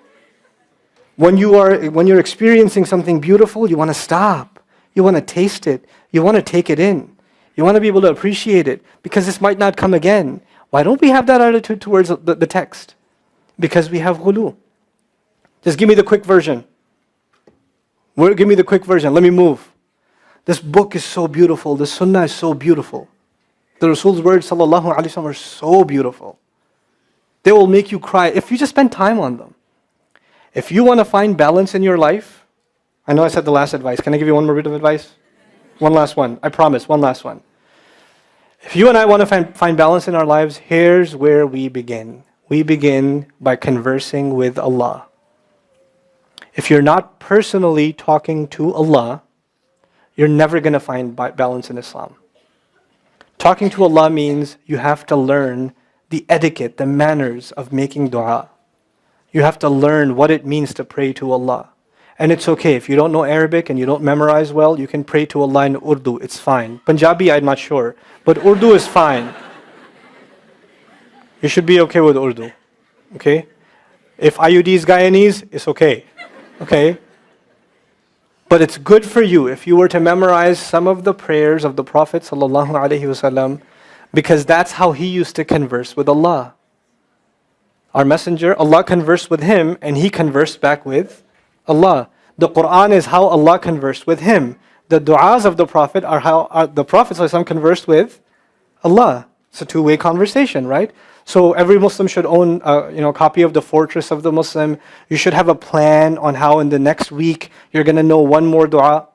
when you're experiencing something beautiful, you want to stop. You want to taste it. You want to take it in. You want to be able to appreciate it, because this might not come again. Why don't we have that attitude towards the text? Because we have ghulu. Just give me the quick version. Give me the quick version. Let me move. This book is so beautiful. The sunnah is so beautiful. The Rasul's words, sallallahu alaihi wasallam, are so beautiful. They will make you cry if you just spend time on them. If you want to find balance in your life, I know I said the last advice. Can I give you one more bit of advice? One last one. I promise, one last one. If you and I want to find balance in our lives, here's where we begin. We begin by conversing with Allah. If you're not personally talking to Allah, you're never going to find balance in Islam. Talking to Allah means you have to learn the etiquette, the manners of making dua. You have to learn what it means to pray to Allah. And it's okay, if you don't know Arabic and you don't memorize well, you can pray to Allah in Urdu, it's fine. Punjabi, I'm not sure, but Urdu is fine. You should be okay with Urdu, okay? If IUD is Guyanese, it's okay. Okay? But it's good for you if you were to memorize some of the prayers of the Prophet ﷺ, because that's how he used to converse with Allah. Our messenger, Allah conversed with him and he conversed back with Allah. The Quran is how Allah conversed with him. The du'as of the Prophet are how the Prophet ﷺ conversed with Allah. It's a two-way conversation, right? So every Muslim should own a copy of the Fortress of the Muslim. You should have a plan on how in the next week you're going to know one more dua.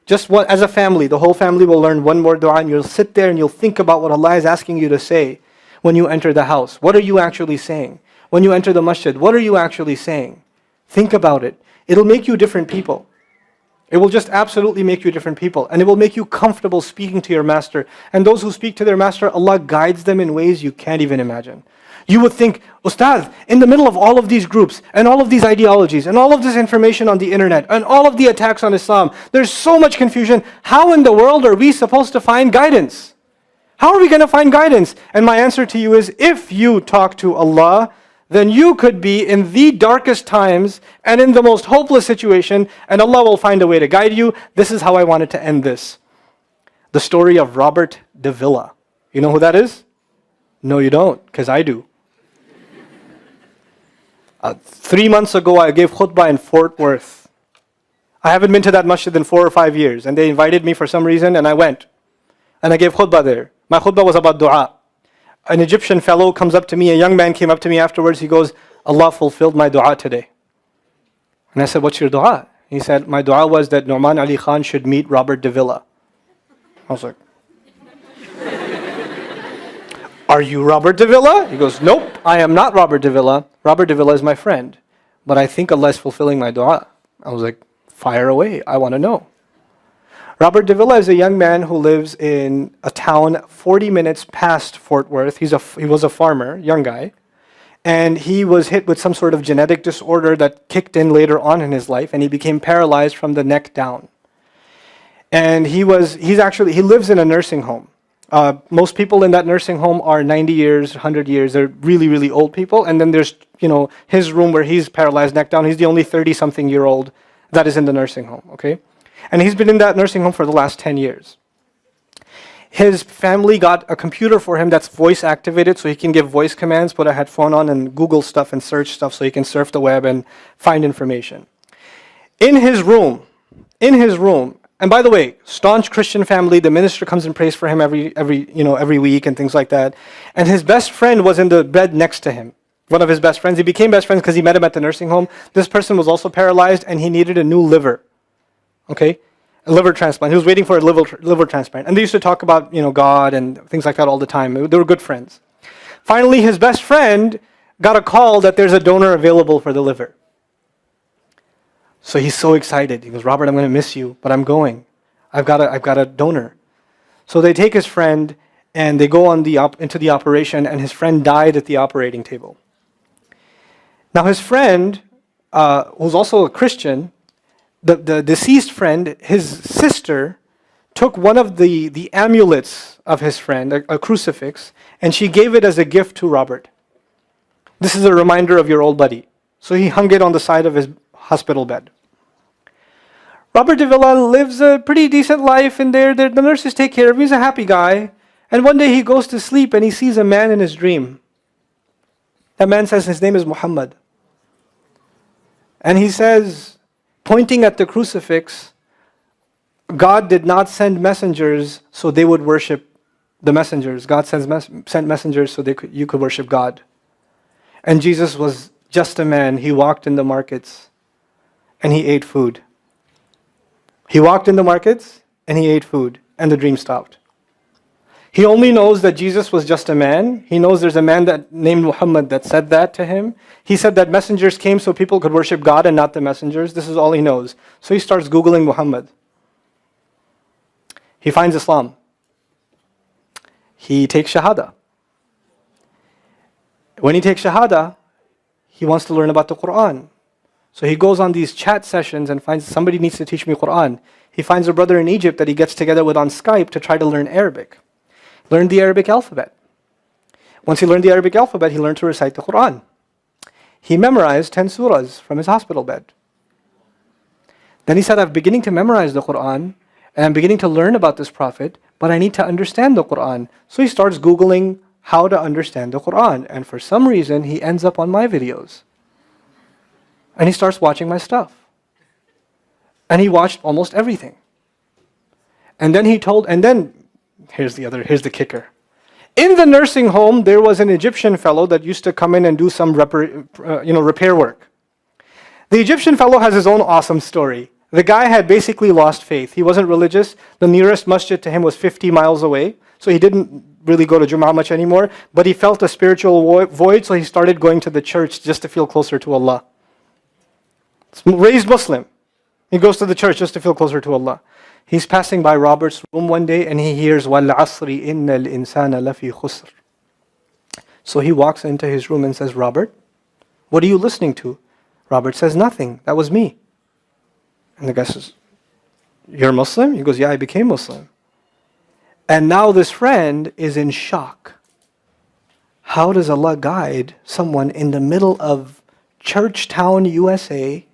Just as a family, the whole family will learn one more dua, and you'll sit there and you'll think about what Allah is asking you to say when you enter the house. What are you actually saying? When you enter the masjid, what are you actually saying? Think about it. It'll make you different people. It will just absolutely make you different people. And it will make you comfortable speaking to your master. And those who speak to their master, Allah guides them in ways you can't even imagine. You would think, Ustad, in the middle of all of these groups, and all of these ideologies, and all of this information on the internet, and all of the attacks on Islam, there's so much confusion. How in the world are we supposed to find guidance? How are we going to find guidance? And my answer to you is, if you talk to Allah, then you could be in the darkest times and in the most hopeless situation, and Allah will find a way to guide you. This is how I wanted to end this. The story of Robert de Villa. You know who that is? No, you don't, because I do. 3 months ago, I gave khutbah in Fort Worth. I haven't been to that masjid in 4 or 5 years, and they invited me for some reason, and I went. And I gave khutbah there. My khutbah was about dua. An Egyptian fellow comes up to me, a young man came up to me afterwards, he goes, Allah fulfilled my dua today. And I said, what's your dua? He said, my dua was that Nouman Ali Khan should meet Robert de Villa. I was like, are you Robert de Villa? He goes, nope, I am not Robert de Villa. Robert de Villa is my friend. But I think Allah is fulfilling my dua. I was like, fire away, I want to know. Robert de Villa is a young man who lives in a town 40 minutes past Fort Worth. He was a farmer, young guy. And he was hit with some sort of genetic disorder that kicked in later on in his life, and he became paralyzed from the neck down. And he lives in a nursing home. Most people in that nursing home are 90 years, 100 years. They're really, really old people. And then there's, his room where he's paralyzed neck down. He's the only 30-something-year-old that is in the nursing home, okay? And he's been in that nursing home for the last 10 years. His family got a computer for him that's voice activated, so he can give voice commands, put a headphone on and Google stuff and search stuff so he can surf the web and find information. In his room, and by the way, staunch Christian family, the minister comes and prays for him every week and things like that. And his best friend was in the bed next to him. One of his best friends. He became best friends because he met him at the nursing home. This person was also paralyzed and he needed a new liver. Okay? A liver transplant. He was waiting for a liver transplant. And they used to talk about, God and things like that all the time. They were good friends. Finally, his best friend got a call that there's a donor available for the liver. So he's so excited. He goes, Robert, I'm going to miss you, but I'm going. I've got a donor. So they take his friend and they go into the operation, and his friend died at the operating table. Now his friend, who's also a Christian, the deceased friend, his sister, took one of the amulets of his friend, a crucifix, and she gave it as a gift to Robert. This is a reminder of your old buddy. So he hung it on the side of his hospital bed. Robert de Villa lives a pretty decent life in there. The nurses take care of him. He's a happy guy. And one day he goes to sleep and he sees a man in his dream. That man says his name is Muhammad. And he says, pointing at the crucifix, God did not send messengers so they would worship the messengers. God sent messengers so you could worship God. And Jesus was just a man. He walked in the markets and he ate food. He walked in the markets and he ate food, and the dream stopped. He only knows that Jesus was just a man. He knows there's a man named Muhammad that said that to him. He said that messengers came so people could worship God and not the messengers. This is all he knows. So he starts Googling Muhammad. He finds Islam. He takes Shahada. When he takes Shahada, he wants to learn about the Quran. So he goes on these chat sessions and finds somebody needs to teach me Quran. He finds a brother in Egypt that he gets together with on Skype to try to learn Arabic. Learned the Arabic alphabet. Once he learned the Arabic alphabet, he learned to recite the Quran. He memorized 10 surahs from his hospital bed. Then he said, I'm beginning to memorize the Quran, and I'm beginning to learn about this prophet, but I need to understand the Quran. So he starts Googling how to understand the Quran. And for some reason, he ends up on my videos. And he starts watching my stuff. And he watched almost everything. And then here's the kicker. In the nursing home, there was an Egyptian fellow that used to come in and do some repair work. The Egyptian fellow has his own awesome story. The guy had basically lost faith. He wasn't religious. The nearest masjid to him was 50 miles away. So he didn't really go to Jum'ah much anymore. But he felt a spiritual void, so he started going to the church just to feel closer to Allah. Raised Muslim. He goes to the church just to feel closer to Allah. He's passing by Robert's room one day and he hears وَالْعَصْرِ إِنَّ الْإِنسَانَ لَفِي خُسْرٍ. So he walks into his room and says, Robert, what are you listening to? Robert says, nothing. That was me. And the guy says, you're Muslim? He goes, yeah, I became Muslim. And now this friend is in shock. How does Allah guide someone in the middle of Churchtown, USA,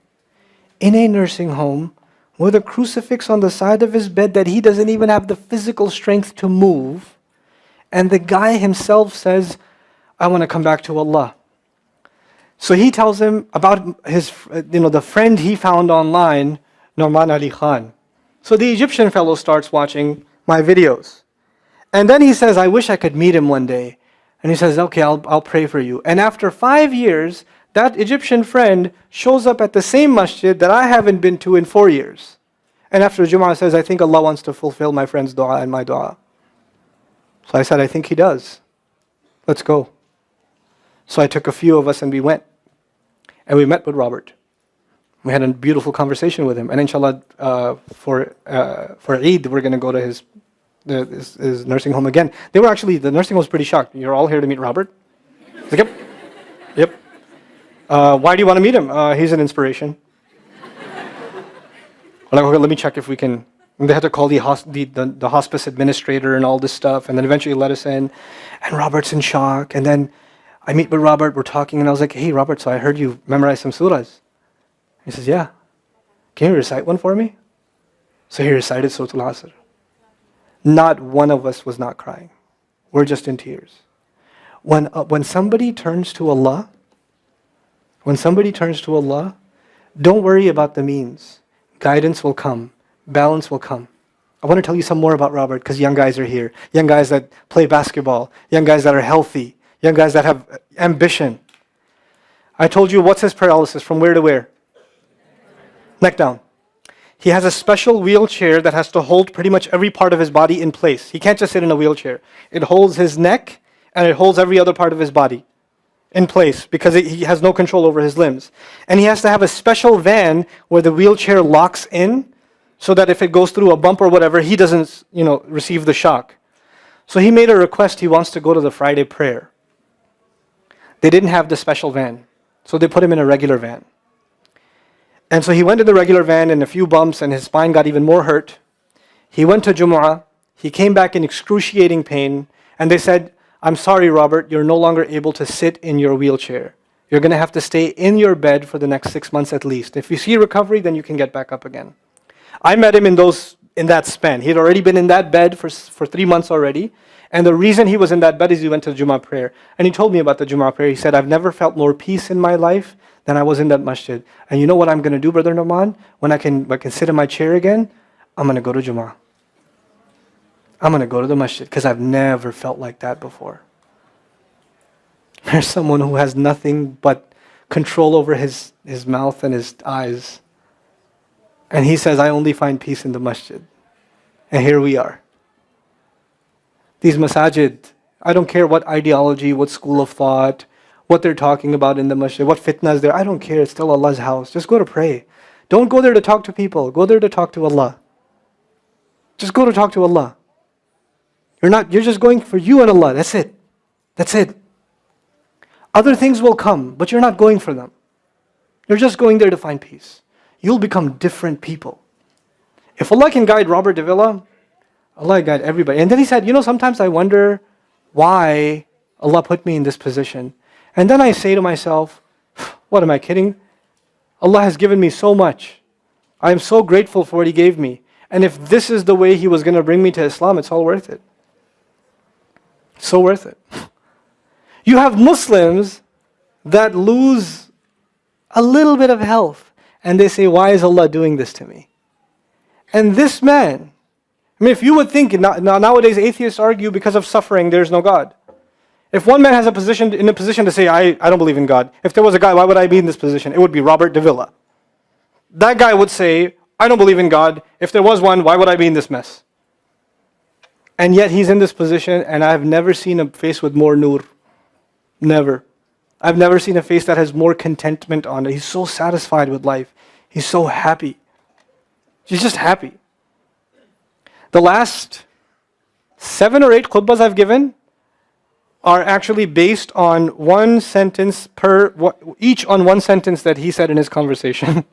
in a nursing home, with a crucifix on the side of his bed that he doesn't even have the physical strength to move, and the guy himself says, I want to come back to Allah. So he tells him about his, the friend he found online, Nouman Ali Khan. So the Egyptian fellow starts watching my videos. And then he says, I wish I could meet him one day. And he says, okay, I'll pray for you. And after 5 years, that Egyptian friend shows up at the same masjid that I haven't been to in 4 years. And after Jum'ah says, I think Allah wants to fulfill my friend's dua and my dua. So I said, I think He does. Let's go. So I took a few of us and we went. And we met with Robert. We had a beautiful conversation with him. And inshallah, for Eid, we're going to go to his nursing home again. The nursing home was pretty shocked. You're all here to meet Robert? Like, yep. Yep. Why do you want to meet him? He's an inspiration. We're like, okay, let me check if we can. And they had to call the hospice administrator and all this stuff, and then eventually let us in. And Robert's in shock. And then I meet with Robert, we're talking, and I was like, hey, Robert, so I heard you memorize some surahs. He says, yeah. Can you recite one for me? So he recited Surah Al-Asr. Not one of us was not crying. We're just in tears. When somebody turns to Allah, don't worry about the means. Guidance will come. Balance will come. I want to tell you some more about Robert because young guys are here. Young guys that play basketball. Young guys that are healthy. Young guys that have ambition. I told you, what's his paralysis? From where to where? Neck down. He has a special wheelchair that has to hold pretty much every part of his body in place. He can't just sit in a wheelchair. It holds his neck and it holds every other part of his body in place because he has no control over his limbs. And he has to have a special van where the wheelchair locks in so that if it goes through a bump or whatever, he doesn't, receive the shock. So he made a request. He wants to go to the Friday prayer. They didn't have the special van, so they put him in a regular van. And so he went to the regular van and a few bumps and his spine got even more hurt. He went to Jumu'ah. He came back in excruciating pain. And they said, I'm sorry, Robert, you're no longer able to sit in your wheelchair. You're going to have to stay in your bed for the next 6 months at least. If you see recovery, then you can get back up again. I met him in that span. He had already been in that bed for 3 months already. And the reason he was in that bed is he went to the Jummah prayer. And he told me about the Jummah prayer. He said, I've never felt more peace in my life than I was in that masjid. And you know what I'm going to do, Brother Nouman? When I can sit in my chair again, I'm going to go to Jummah. I'm going to go to the masjid because I've never felt like that before. There's someone who has nothing but control over his mouth and his eyes. And he says, I only find peace in the masjid. And here we are. These masajid, I don't care what ideology, what school of thought, what they're talking about in the masjid, what fitnas there. I don't care. It's still Allah's house. Just go to pray. Don't go there to talk to people. Go there to talk to Allah. Just go to talk to Allah. You're just going for you and Allah. That's it. That's it. Other things will come, but you're not going for them. You're just going there to find peace. You'll become different people. If Allah can guide Robert de Villa, Allah guide everybody. And then he said, sometimes I wonder why Allah put me in this position. And then I say to myself, what am I kidding? Allah has given me so much. I am so grateful for what He gave me. And if this is the way He was going to bring me to Islam, it's all worth it. It's so worth it. You have Muslims that lose a little bit of health. And they say, why is Allah doing this to me? And this man, if you would think, nowadays atheists argue because of suffering, there's no God. If one man has in a position to say, I don't believe in God. If there was a guy, why would I be in this position? It would be Robert de Villa. That guy would say, I don't believe in God. If there was one, why would I be in this mess? And yet he's in this position, and I've never seen a face with more nur. Never. I've never seen a face that has more contentment on it. He's so satisfied with life. He's so happy. He's just happy. The last 7 or 8 khutbahs I've given are actually based on one sentence each on one sentence that he said in his conversation.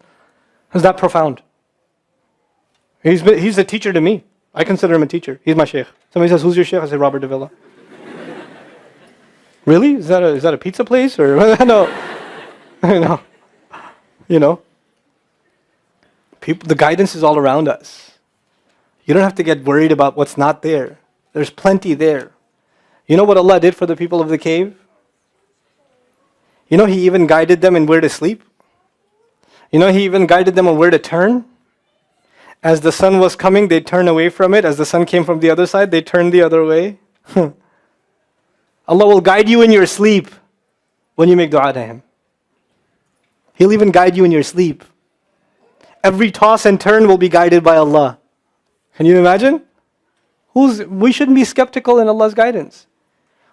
Is that profound? He's a teacher to me. I consider him a teacher. He's my sheikh. Somebody says, who's your sheikh? I say, Robert de Villa. Really? Is that a pizza place? Or no. The guidance is all around us. You don't have to get worried about what's not there. There's plenty there. You know what Allah did for the people of the cave? He even guided them in where to sleep. He even guided them on where to turn. As the sun was coming, they'd turn away from it. As the sun came from the other side, they'd turn the other way. Allah will guide you in your sleep when you make dua to Him. He'll even guide you in your sleep. Every toss and turn will be guided by Allah. Can you imagine? We shouldn't be skeptical in Allah's guidance.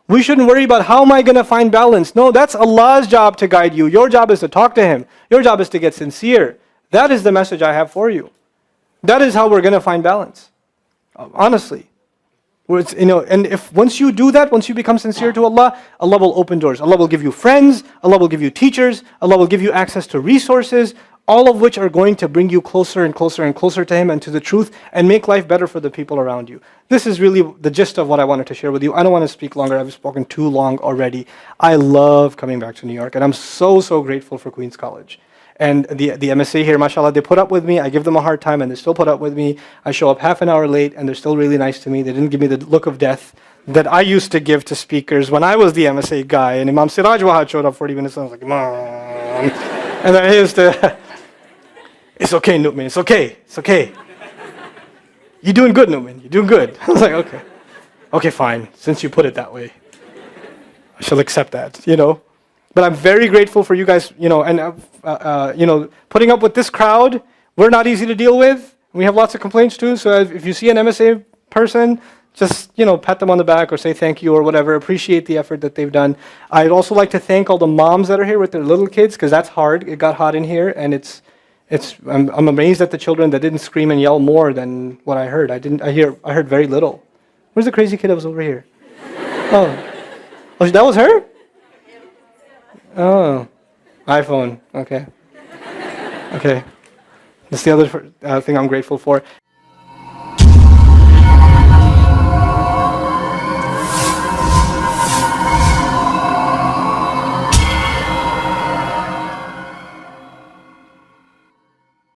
We shouldn't worry about how am I going to find balance. No, that's Allah's job to guide you. Your job is to talk to Him. Your job is to get sincere. That is the message I have for you. That is how we're going to find balance. Honestly. Where it's, and if once you do that, once you become sincere to Allah, Allah will open doors. Allah will give you friends, Allah will give you teachers, Allah will give you access to resources, all of which are going to bring you closer and closer and closer to Him and to the truth and make life better for the people around you. This is really the gist of what I wanted to share with you. I don't want to speak longer. I've spoken too long already. I love coming back to New York, and I'm so grateful for Queen's College. And the MSA here, mashallah, they put up with me. I give them a hard time, and they still put up with me. I show up half an hour late, and they're still really nice to me. They didn't give me the look of death that I used to give to speakers when I was the MSA guy. And Imam Siraj Wahad showed up 40 minutes, and I was like, Mom. And then he used to, it's okay, Nouman, it's okay, it's okay. You're doing good, Nouman, you're doing good. I was like, okay. Okay, fine, since you put it that way. I shall accept that, But I'm very grateful for you guys, and putting up with this crowd. We're not easy to deal with. We have lots of complaints too. So if you see an MSA person, just pat them on the back or say thank you or whatever. Appreciate the effort that they've done. I'd also like to thank all the moms that are here with their little kids, because that's hard. It got hot in here, and I'm amazed at the children that didn't scream and yell more than what I heard. I heard very little. Where's the crazy kid that was over here? Oh, that was her? Oh, iPhone. Okay. That's the other thing I'm grateful for.